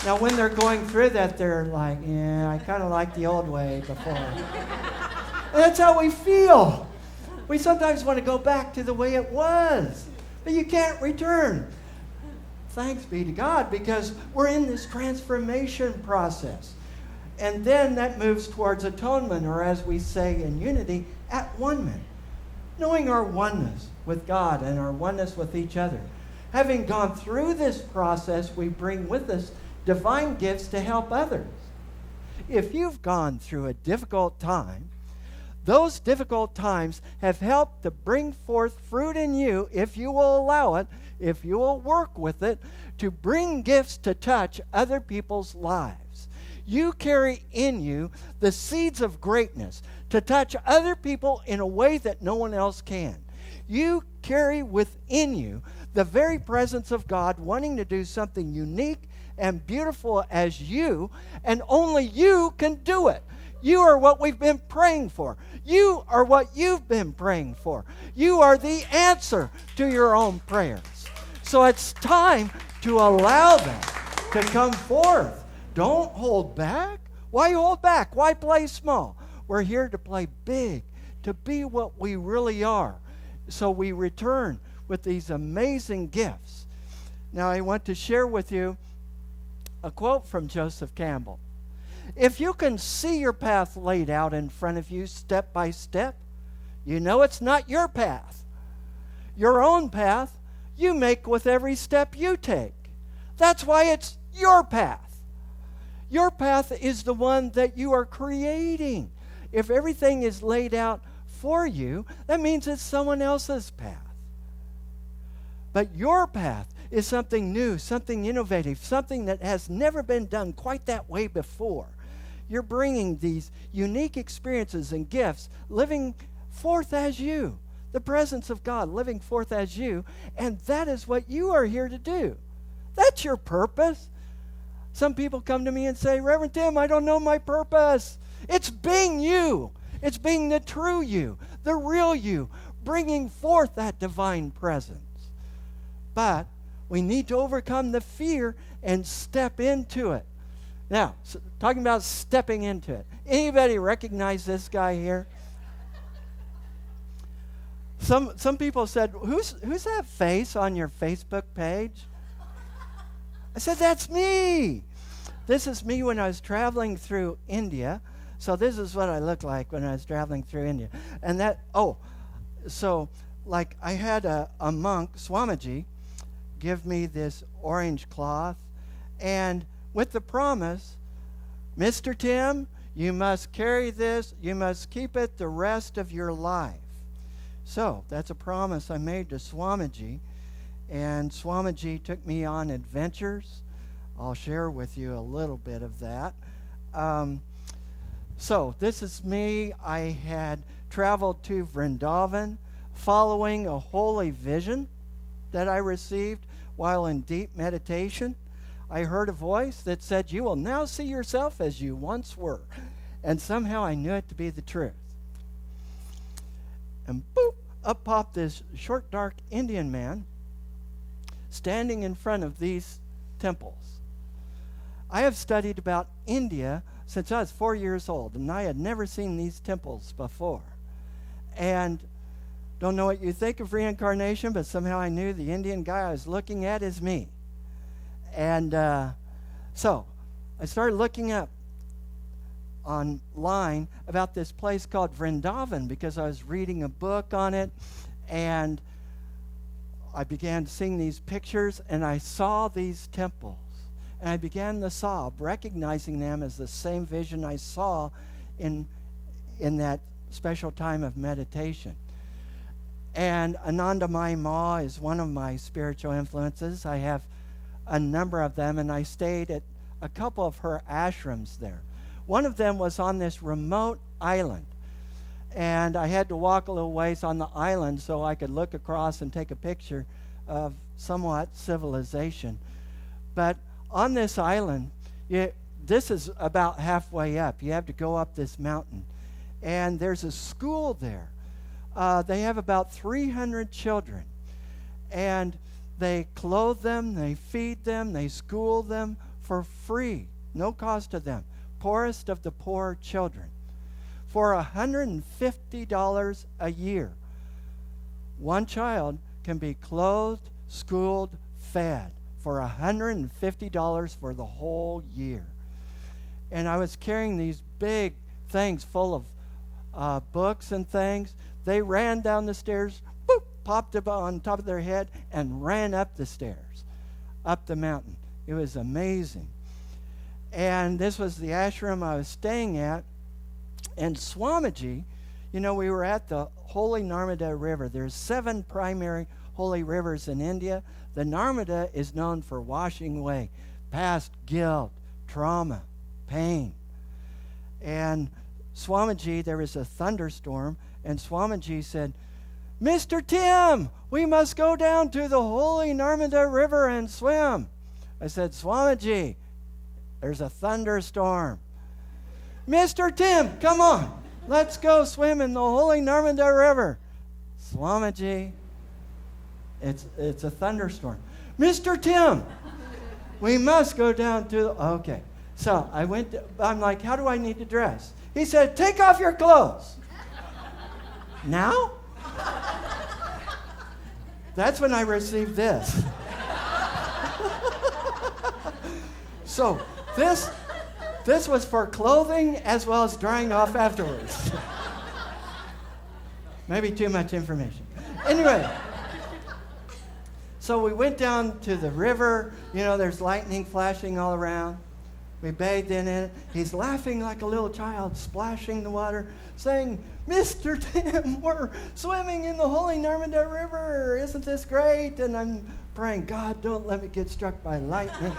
Now, when they're going through that, they're like, yeah, I kind of like the old way before. And that's how we feel. We sometimes want to go back to the way it was, but you can't return. Thanks be to God, because we're in this transformation process. And then that moves towards atonement, or as we say in unity, at one-ment. Knowing our oneness with God and our oneness with each other. Having gone through this process, we bring with us divine gifts to help others. If you've gone through a difficult time, those difficult times have helped to bring forth fruit in you, if you will allow it, if you will work with it, to bring gifts to touch other people's lives. You carry in you the seeds of greatness to touch other people in a way that no one else can. You carry within you the very presence of God, wanting to do something unique and beautiful as you, and only you can do it. You are what we've been praying for. You are what you've been praying for. You are the answer to your own prayers. So it's time to allow them to come forth. Don't hold back. Why hold back? Why play small? We're here to play big, to be what we really are. So we return with these amazing gifts. Now I want to share with you a quote from Joseph Campbell. If you can see your path laid out in front of you step by step, you know it's not your path. Your own path you make with every step you take. That's why it's your path. Your path is the one that you are creating. If everything is laid out for you, that means it's someone else's path. But your path is something new, something innovative, something that has never been done quite that way before. You're bringing these unique experiences and gifts, living forth as you, the presence of God living forth as you, and that is what you are here to do. That's your purpose. Some people come to me and say, Reverend Tim, I don't know my purpose. It's being you. It's being the true you, the real you, bringing forth that divine presence. But we need to overcome the fear and step into it. Now, talking about stepping into it. Anybody recognize this guy here? Some people said, who's that face on your Facebook page? I said, that's me. This is me when I was traveling through India. So this is what I looked like when I was traveling through India. And I had a monk, Swamiji, give me this orange cloth, and with the promise, Mr. Tim, you must carry this, you must keep it the rest of your life. So that's a promise I made to Swamiji, and Swamiji took me on adventures. I'll share with you a little bit of that. So this is me. I had traveled to Vrindavan following a holy vision that I received while in deep meditation. I heard a voice that said, you will now see yourself as you once were. And somehow I knew it to be the truth. And boop, up popped this short, dark Indian man standing in front of these temples. I have studied about India since I was 4 years old, and I had never seen these temples before. And don't know what you think of reincarnation, but somehow I knew the Indian guy I was looking at is me. And so I started looking up online about this place called Vrindavan because I was reading a book on it, and I began seeing these pictures, and I saw these temples. And I began to sob, recognizing them as the same vision I saw in that special time of meditation. And Anandamayi Ma is one of my spiritual influences. I have a number of them, and I stayed at a couple of her ashrams there. One of them was on this remote island, and I had to walk a little ways on the island so I could look across and take a picture of somewhat civilization. But on this island, this is about halfway up. You have to go up this mountain, and there's a school there. They have about 300 children, and they clothe them, they feed them, they school them for free, no cost to them. Poorest of the poor children. For $150 a year, one child can be clothed, schooled, fed for $150 for the whole year. And I was carrying these big things full of books and things. They ran down the stairs, boop, popped up on top of their head, and ran up the stairs, up the mountain. It was amazing. And this was the ashram I was staying at. And Swamiji, we were at the Holy Narmada River. There's 7 primary holy rivers in India. The Narmada is known for washing away past guilt, trauma, pain. And Swamiji, there was a thunderstorm, and Swamiji said, "Mr. Tim, we must go down to the Holy Narmada River and swim." I said, "Swamiji, there's a thunderstorm." "Mr. Tim, come on, let's go swim in the Holy Narmada River." "Swamiji, it's a thunderstorm." "Mr. Tim, we must go down to okay." So I'm like, "How do I need to dress?" He said, "Take off your clothes." Now? That's when I received this. So this was for clothing as well as drying off afterwards. Maybe too much information. Anyway, so we went down to the river. There's lightning flashing all around. We bathed in it. He's laughing like a little child, splashing the water, saying, "Mr. Tim, we're swimming in the Holy Narmada River. Isn't this great?" And I'm praying, "God, don't let me get struck by lightning."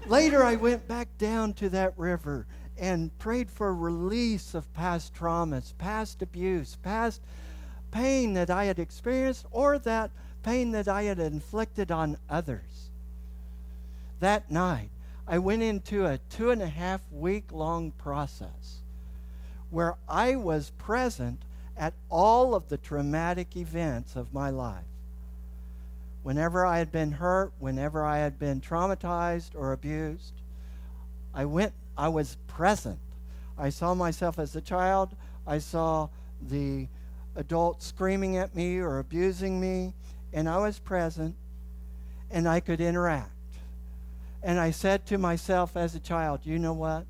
Later, I went back down to that river and prayed for release of past traumas, past abuse, past pain that I had experienced, or that pain that I had inflicted on others. That night, I went into a 2.5-week-long process where I was present at all of the traumatic events of my life. Whenever I had been hurt, whenever I had been traumatized or abused, I was present. I saw myself as a child. I saw the adult screaming at me or abusing me, and I was present, and I could interact. And I said to myself as a child, "You know what?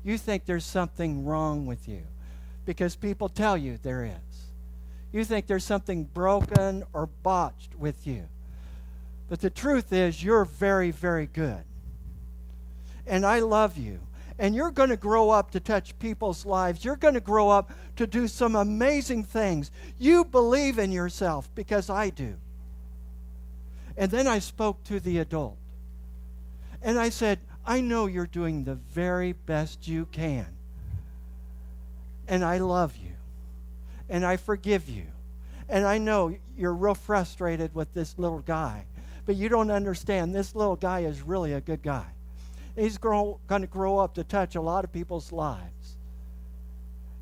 You think there's something wrong with you because people tell you there is. You think there's something broken or botched with you. But the truth is you're very, very good. And I love you. And you're going to grow up to touch people's lives. You're going to grow up to do some amazing things. You believe in yourself because I do." And then I spoke to the adult. And I said, "I know you're doing the very best you can. And I love you. And I forgive you. And I know you're real frustrated with this little guy. But you don't understand. This little guy is really a good guy. He's going to grow up to touch a lot of people's lives.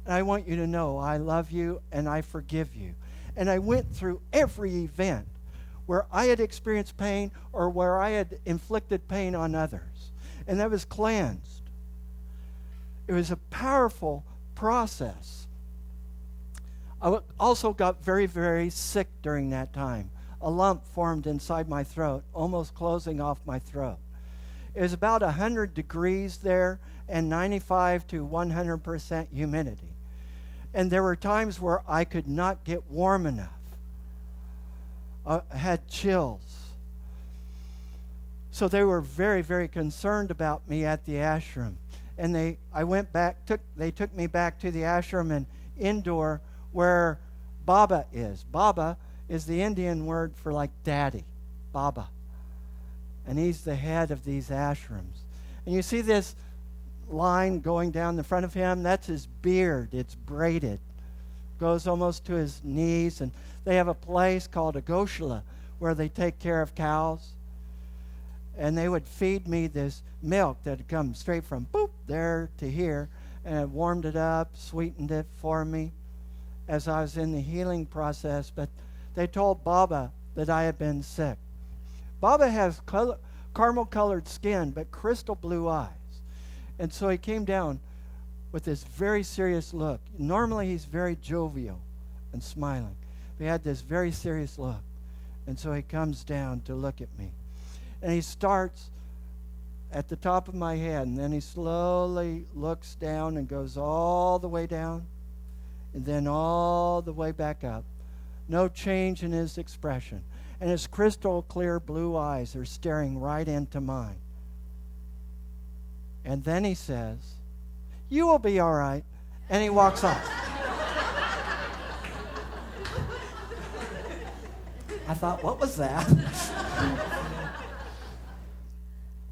And I want you to know I love you and I forgive you." And I went through every event where I had experienced pain or where I had inflicted pain on others. And I was cleansed. It was a powerful process. I also got very, very sick during that time. A lump formed inside my throat, almost closing off my throat. It was about 100 degrees there and 95 to 100% humidity. And there were times where I could not get warm enough. I had chills. So they were very, very concerned about me at the ashram. And they took me back to the ashram and indoor where Baba is. Baba is the Indian word for like daddy, Baba. And he's the head of these ashrams. And you see this line going down the front of him? That's his beard. It's braided. Goes almost to his knees. And they have a place called a Goshala where they take care of cows. And they would feed me this milk that had come straight from there to here. And it warmed it up, sweetened it for me as I was in the healing process. But they told Baba that I had been sick. Baba has caramel-colored skin, but crystal blue eyes. And so he came down with this very serious look. Normally he's very jovial and smiling. But he had this very serious look. And so he comes down to look at me. And he starts at the top of my head, and then he slowly looks down and goes all the way down, and then all the way back up. No change in his expression. And his crystal clear blue eyes are staring right into mine. And then he says, "You will be all right." And he walks off. I thought, what was that?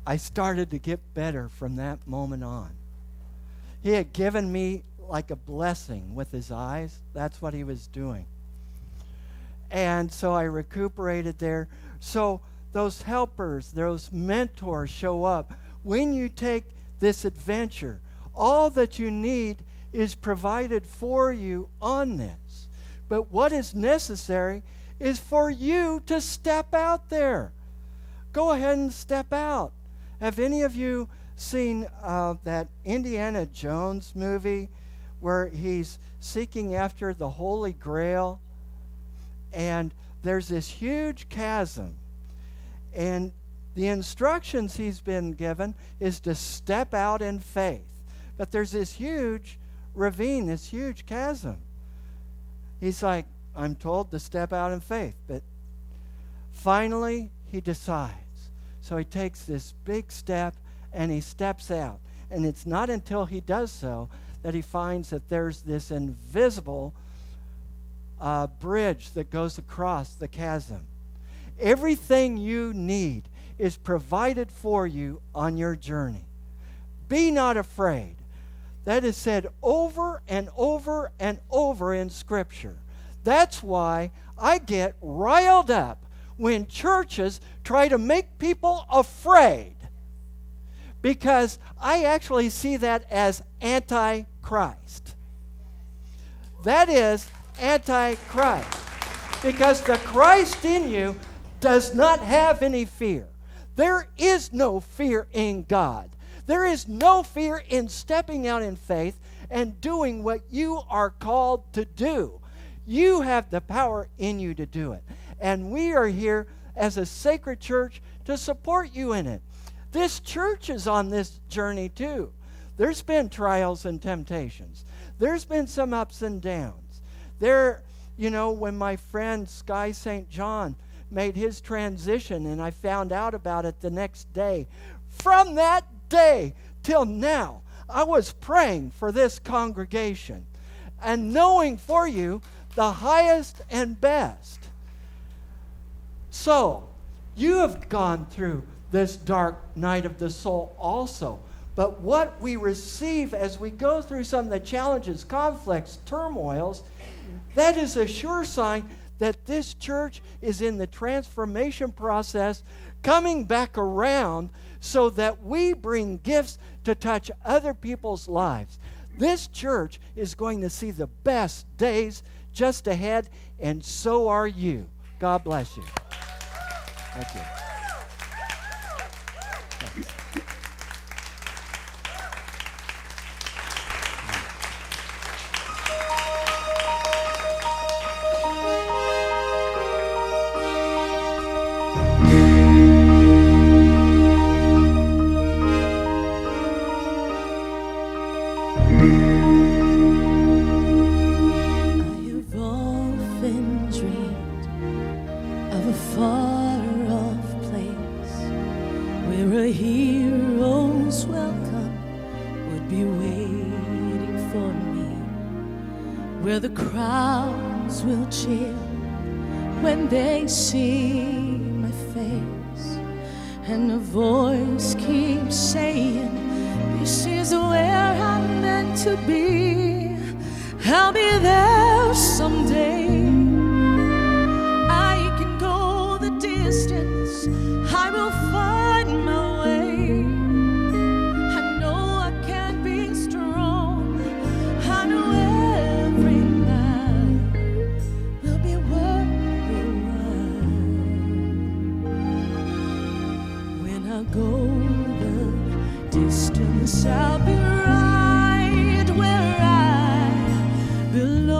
I started to get better from that moment on. He had given me like a blessing with his eyes. That's what he was doing. And so I recuperated there. So those helpers, those mentors show up. When you take this adventure, all that you need is provided for you on this. But what is necessary is for you to step out there. Go ahead and step out. Have any of you seen that Indiana Jones movie where he's seeking after the Holy Grail? And there's this huge chasm. And the instructions he's been given is to step out in faith. But there's this huge ravine, this huge chasm. He's like, I'm told to step out in faith. But finally, he decides. So he takes this big step and he steps out. And it's not until he does so that he finds that there's this invisible bridge that goes across the chasm. Everything you need is provided for you on your journey. Be not afraid. That is said over and over and over in Scripture. That's why I get riled up when churches try to make people afraid, because I actually see that as anti-Christ. That is anti-Christ, because the Christ in you does not have any fear. There is no fear in God. There is no fear in stepping out in faith and doing what you are called to do. You have the power in you to do it. And we are here as a sacred church to support you in it. This church is on this journey too. There's been trials and temptations. There's been some ups and downs. When my friend Sky St. John made his transition and I found out about it the next day, from that day till now, I was praying for this congregation and knowing for you the highest and best. So, you have gone through this dark night of the soul also. But what we receive as we go through some of the challenges, conflicts, turmoils, that is a sure sign that this church is in the transformation process, coming back around so that we bring gifts to touch other people's lives. This church is going to see the best days just ahead, and so are you. God bless you. Thank you. I've often dreamed of a far-off most welcome would be waiting for me, where the crowds will cheer when they see my face, and a voice keeps saying, this is where I'm meant to be. I'll be there someday. I can go the distance, I will find my way. I know I can be strong, I know every mile will be worth the while. When I go the distance, I'll be right where I belong.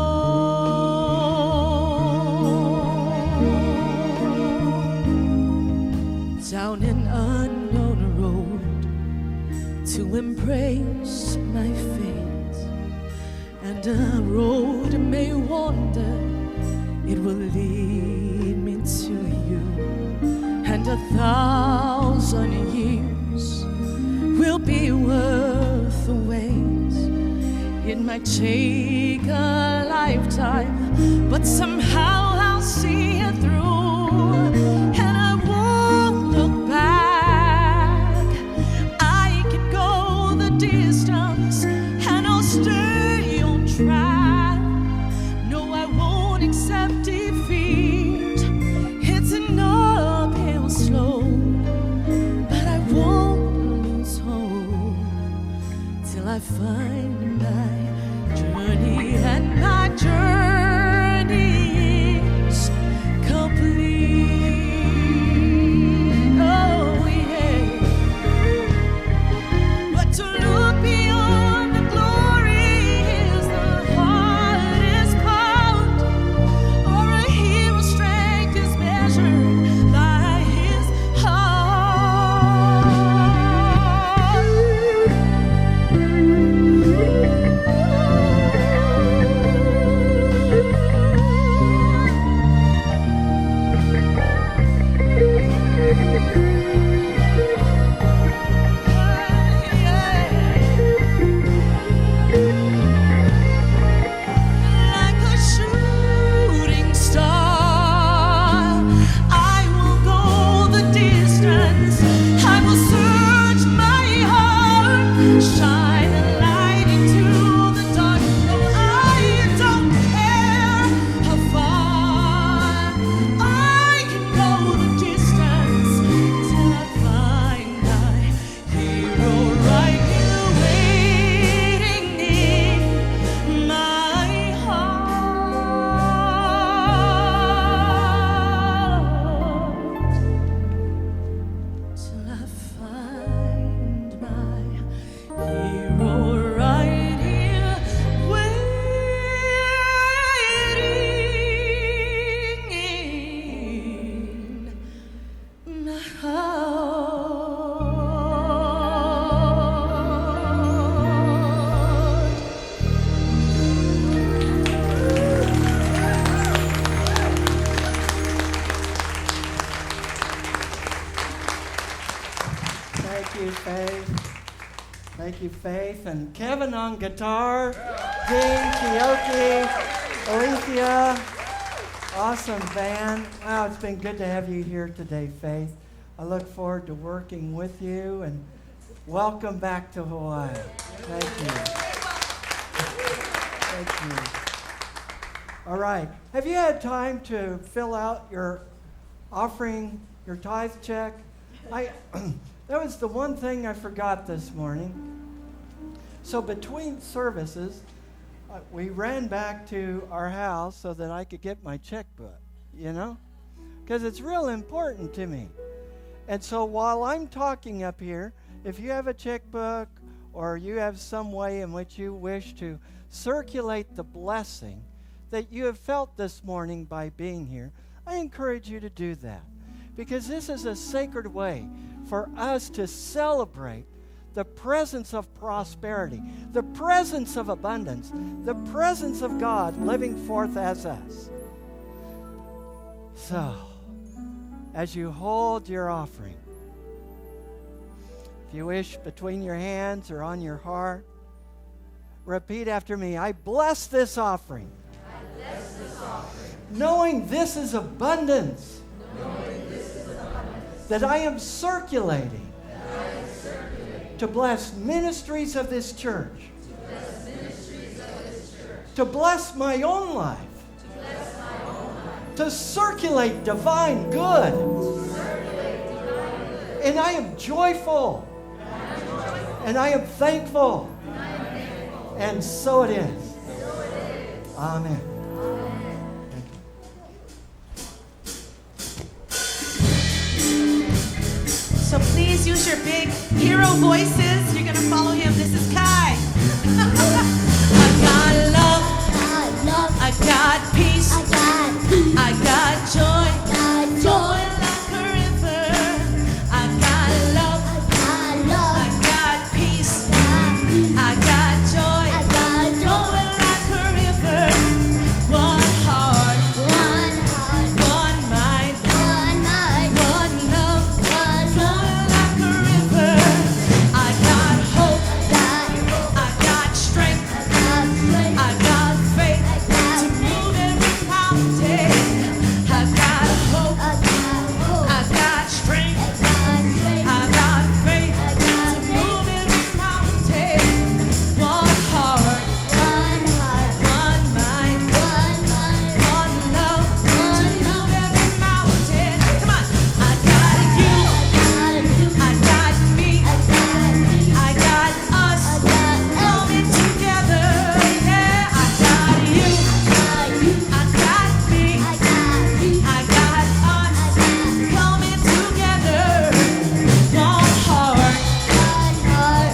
Down an unknown road to embrace my fate, and a road may wander, it will lead me to you, and 1,000 years will be worth the wait. It might take a lifetime, but somehow I'll see it through, and I won't look back. I can go the distance, and I'll stay on track. No, I won't accept defeat. It's an uphill slope, but I won't lose hope till I find my journey, and my journey is complete. Oh yeah. But to look beyond the glory is the hardest part, or a hero's strength is measured by his heart. Like a shooting star, I will go the distance. I will search my heart, shine a light into the dark. No, I don't care how far. I can go the distance till I find my hero right here waiting in my heart, till I find my hero right here waiting in my heart. Thank you, Faith. Thank you, Faith. And Kevin on guitar. Dean, Kioki, Alicia. Awesome band. Wow, it's been good to have you here today, Faith. I look forward to working with you, and welcome back to Hawaii. Thank you. Thank you. All right. Have you had time to fill out your offering, your tithe check? That was the one thing I forgot this morning. So between services, we ran back to our house so that I could get my checkbook, you know? Because it's real important to me. And so while I'm talking up here, if you have a checkbook or you have some way in which you wish to circulate the blessing that you have felt this morning by being here, I encourage you to do that. Because this is a sacred way for us to celebrate the presence of prosperity, the presence of abundance, the presence of God living forth as us. So, as you hold your offering, If you wish, between your hands or on your heart, repeat after me. I bless this offering. I bless this offering. Knowing this is abundance. Knowing this is abundance. That I am circulating. That I am circulating. To bless ministries of this church. To bless ministries of this church. To bless my own life. To bless my own life. To circulate divine good. To circulate divine good. And I am joyful. And I am thankful. And so it is. Amen. So please use your big hero voices. You're going to follow him. This is Kai. I got love. I got peace. I got joy. Joy like a river. I got love. I got peace. I got joy. Joy like a river. One heart. One mind. One love. Joy like a river. I got hope. I got strength. I got faith to move every mountain. I got hope. I got strength. I got faith to move every mountain. One heart, one mind, one love to move every mountain. Come on, I got you, I got me, I got us coming together. Yeah, I got you, I got me, I got us coming together. One heart,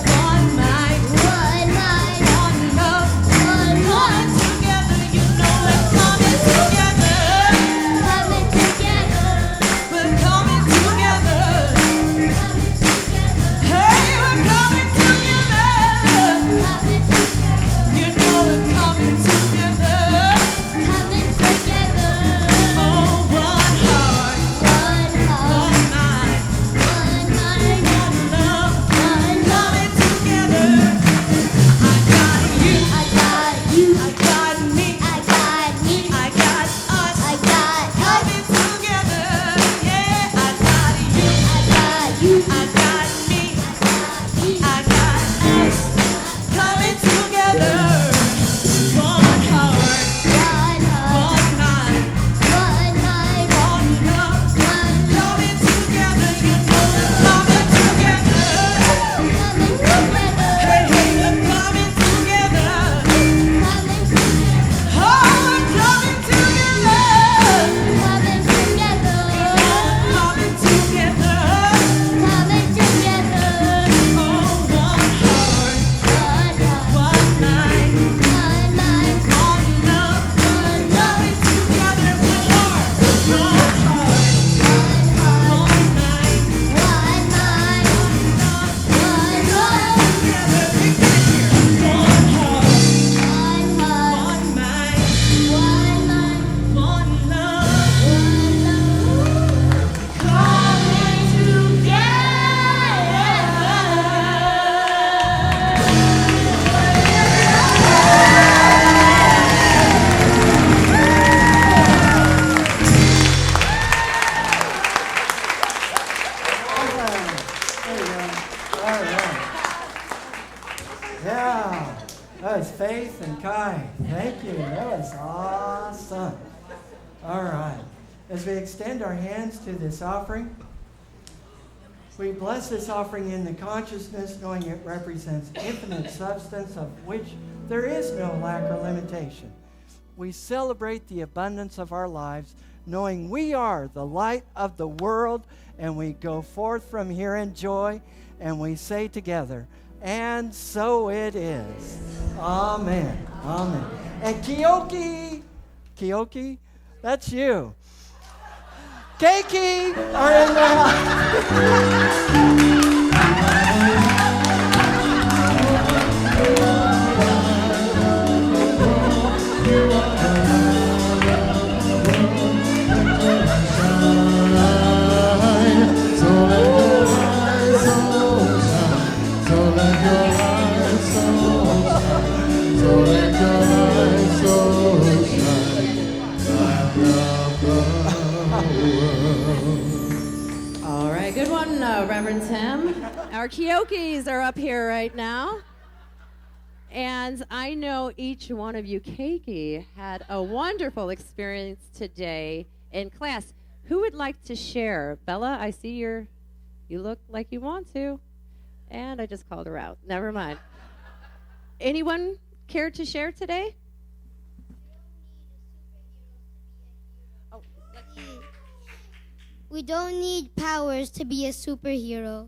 one mind, one love, coming together. You know we're coming together. We're coming together. Hey, we're coming together. You know we're coming together. Oh, one heart, one mind, one love, coming together. I got you, I got me, I got us coming together. Yeah, I got you, I got me, I got us coming together. One heart, one mind, one love, coming together. You know we're coming together. Hey, hey, we're coming together. Oh, we're coming together. Coming together. Oh, one heart, one mind, one love, coming together. One heart, one mind, one Yeah, that was Faith and Kai. Thank you. That was awesome. All right. As we extend our hands to this offering, we bless this offering in the consciousness, knowing it represents infinite substance of which there is no lack or limitation. We celebrate the abundance of our lives, knowing we are the light of the world, and we go forth from here in joy, and we say together, and so it is. Amen. Amen. And Kiyoki, that's you. Keiki are in the So let the light so shine. our Kyokis are up here right now. And I know each one of you, Keiki, had a wonderful experience today in class. Who would like to share? Bella, I see you look like you want to. And I just called her out. Never mind. Anyone care to share today? We don't need powers to be a superhero.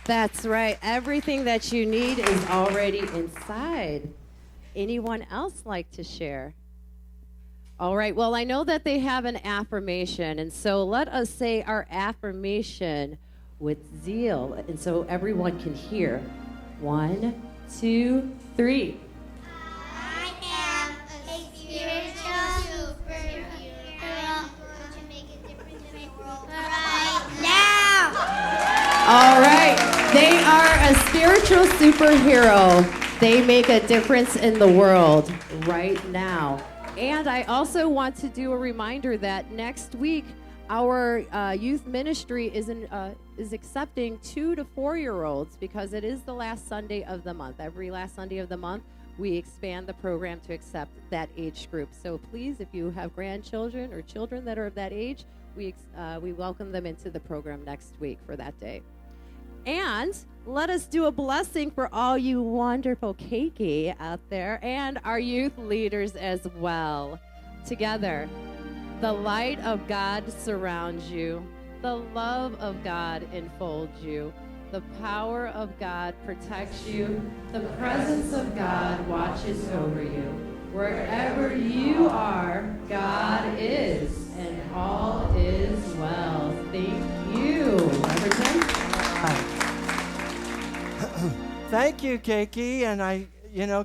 That's right. Everything that you need is already inside. Anyone else like to share? All right. Well, I know that they have an affirmation, and so let us say our affirmation with zeal, and so everyone can hear. 1, 2, 3. I am a spiritual superhero to make a difference in the world right now. All right. They are a spiritual superhero. They make a difference in the world right now. And I also want to do a reminder that next week our youth ministry is accepting 2 to 4-year-olds because it is the last Sunday of the month. Every last Sunday of the month, we expand the program to accept that age group. So please, if you have grandchildren or children that are of that age, we welcome them into the program next week for that day. And let us do a blessing for all you wonderful Keiki out there and our youth leaders as well. Together, the light of God surrounds you. The love of God enfolds you. The power of God protects you. The presence of God watches over you. Wherever you are, God is, and all is well. Thank you. Reverend Tim? Thank you, Keiki. And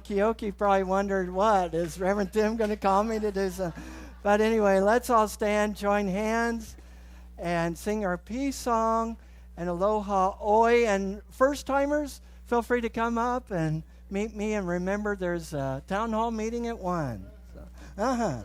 Kyoki probably wondered, what, is Reverend Tim going to call me to do something? But anyway, let's all stand, join hands, and sing our peace song and Aloha Oi. And first-timers, feel free to come up and meet me. And remember, there's a town hall meeting at 1. So,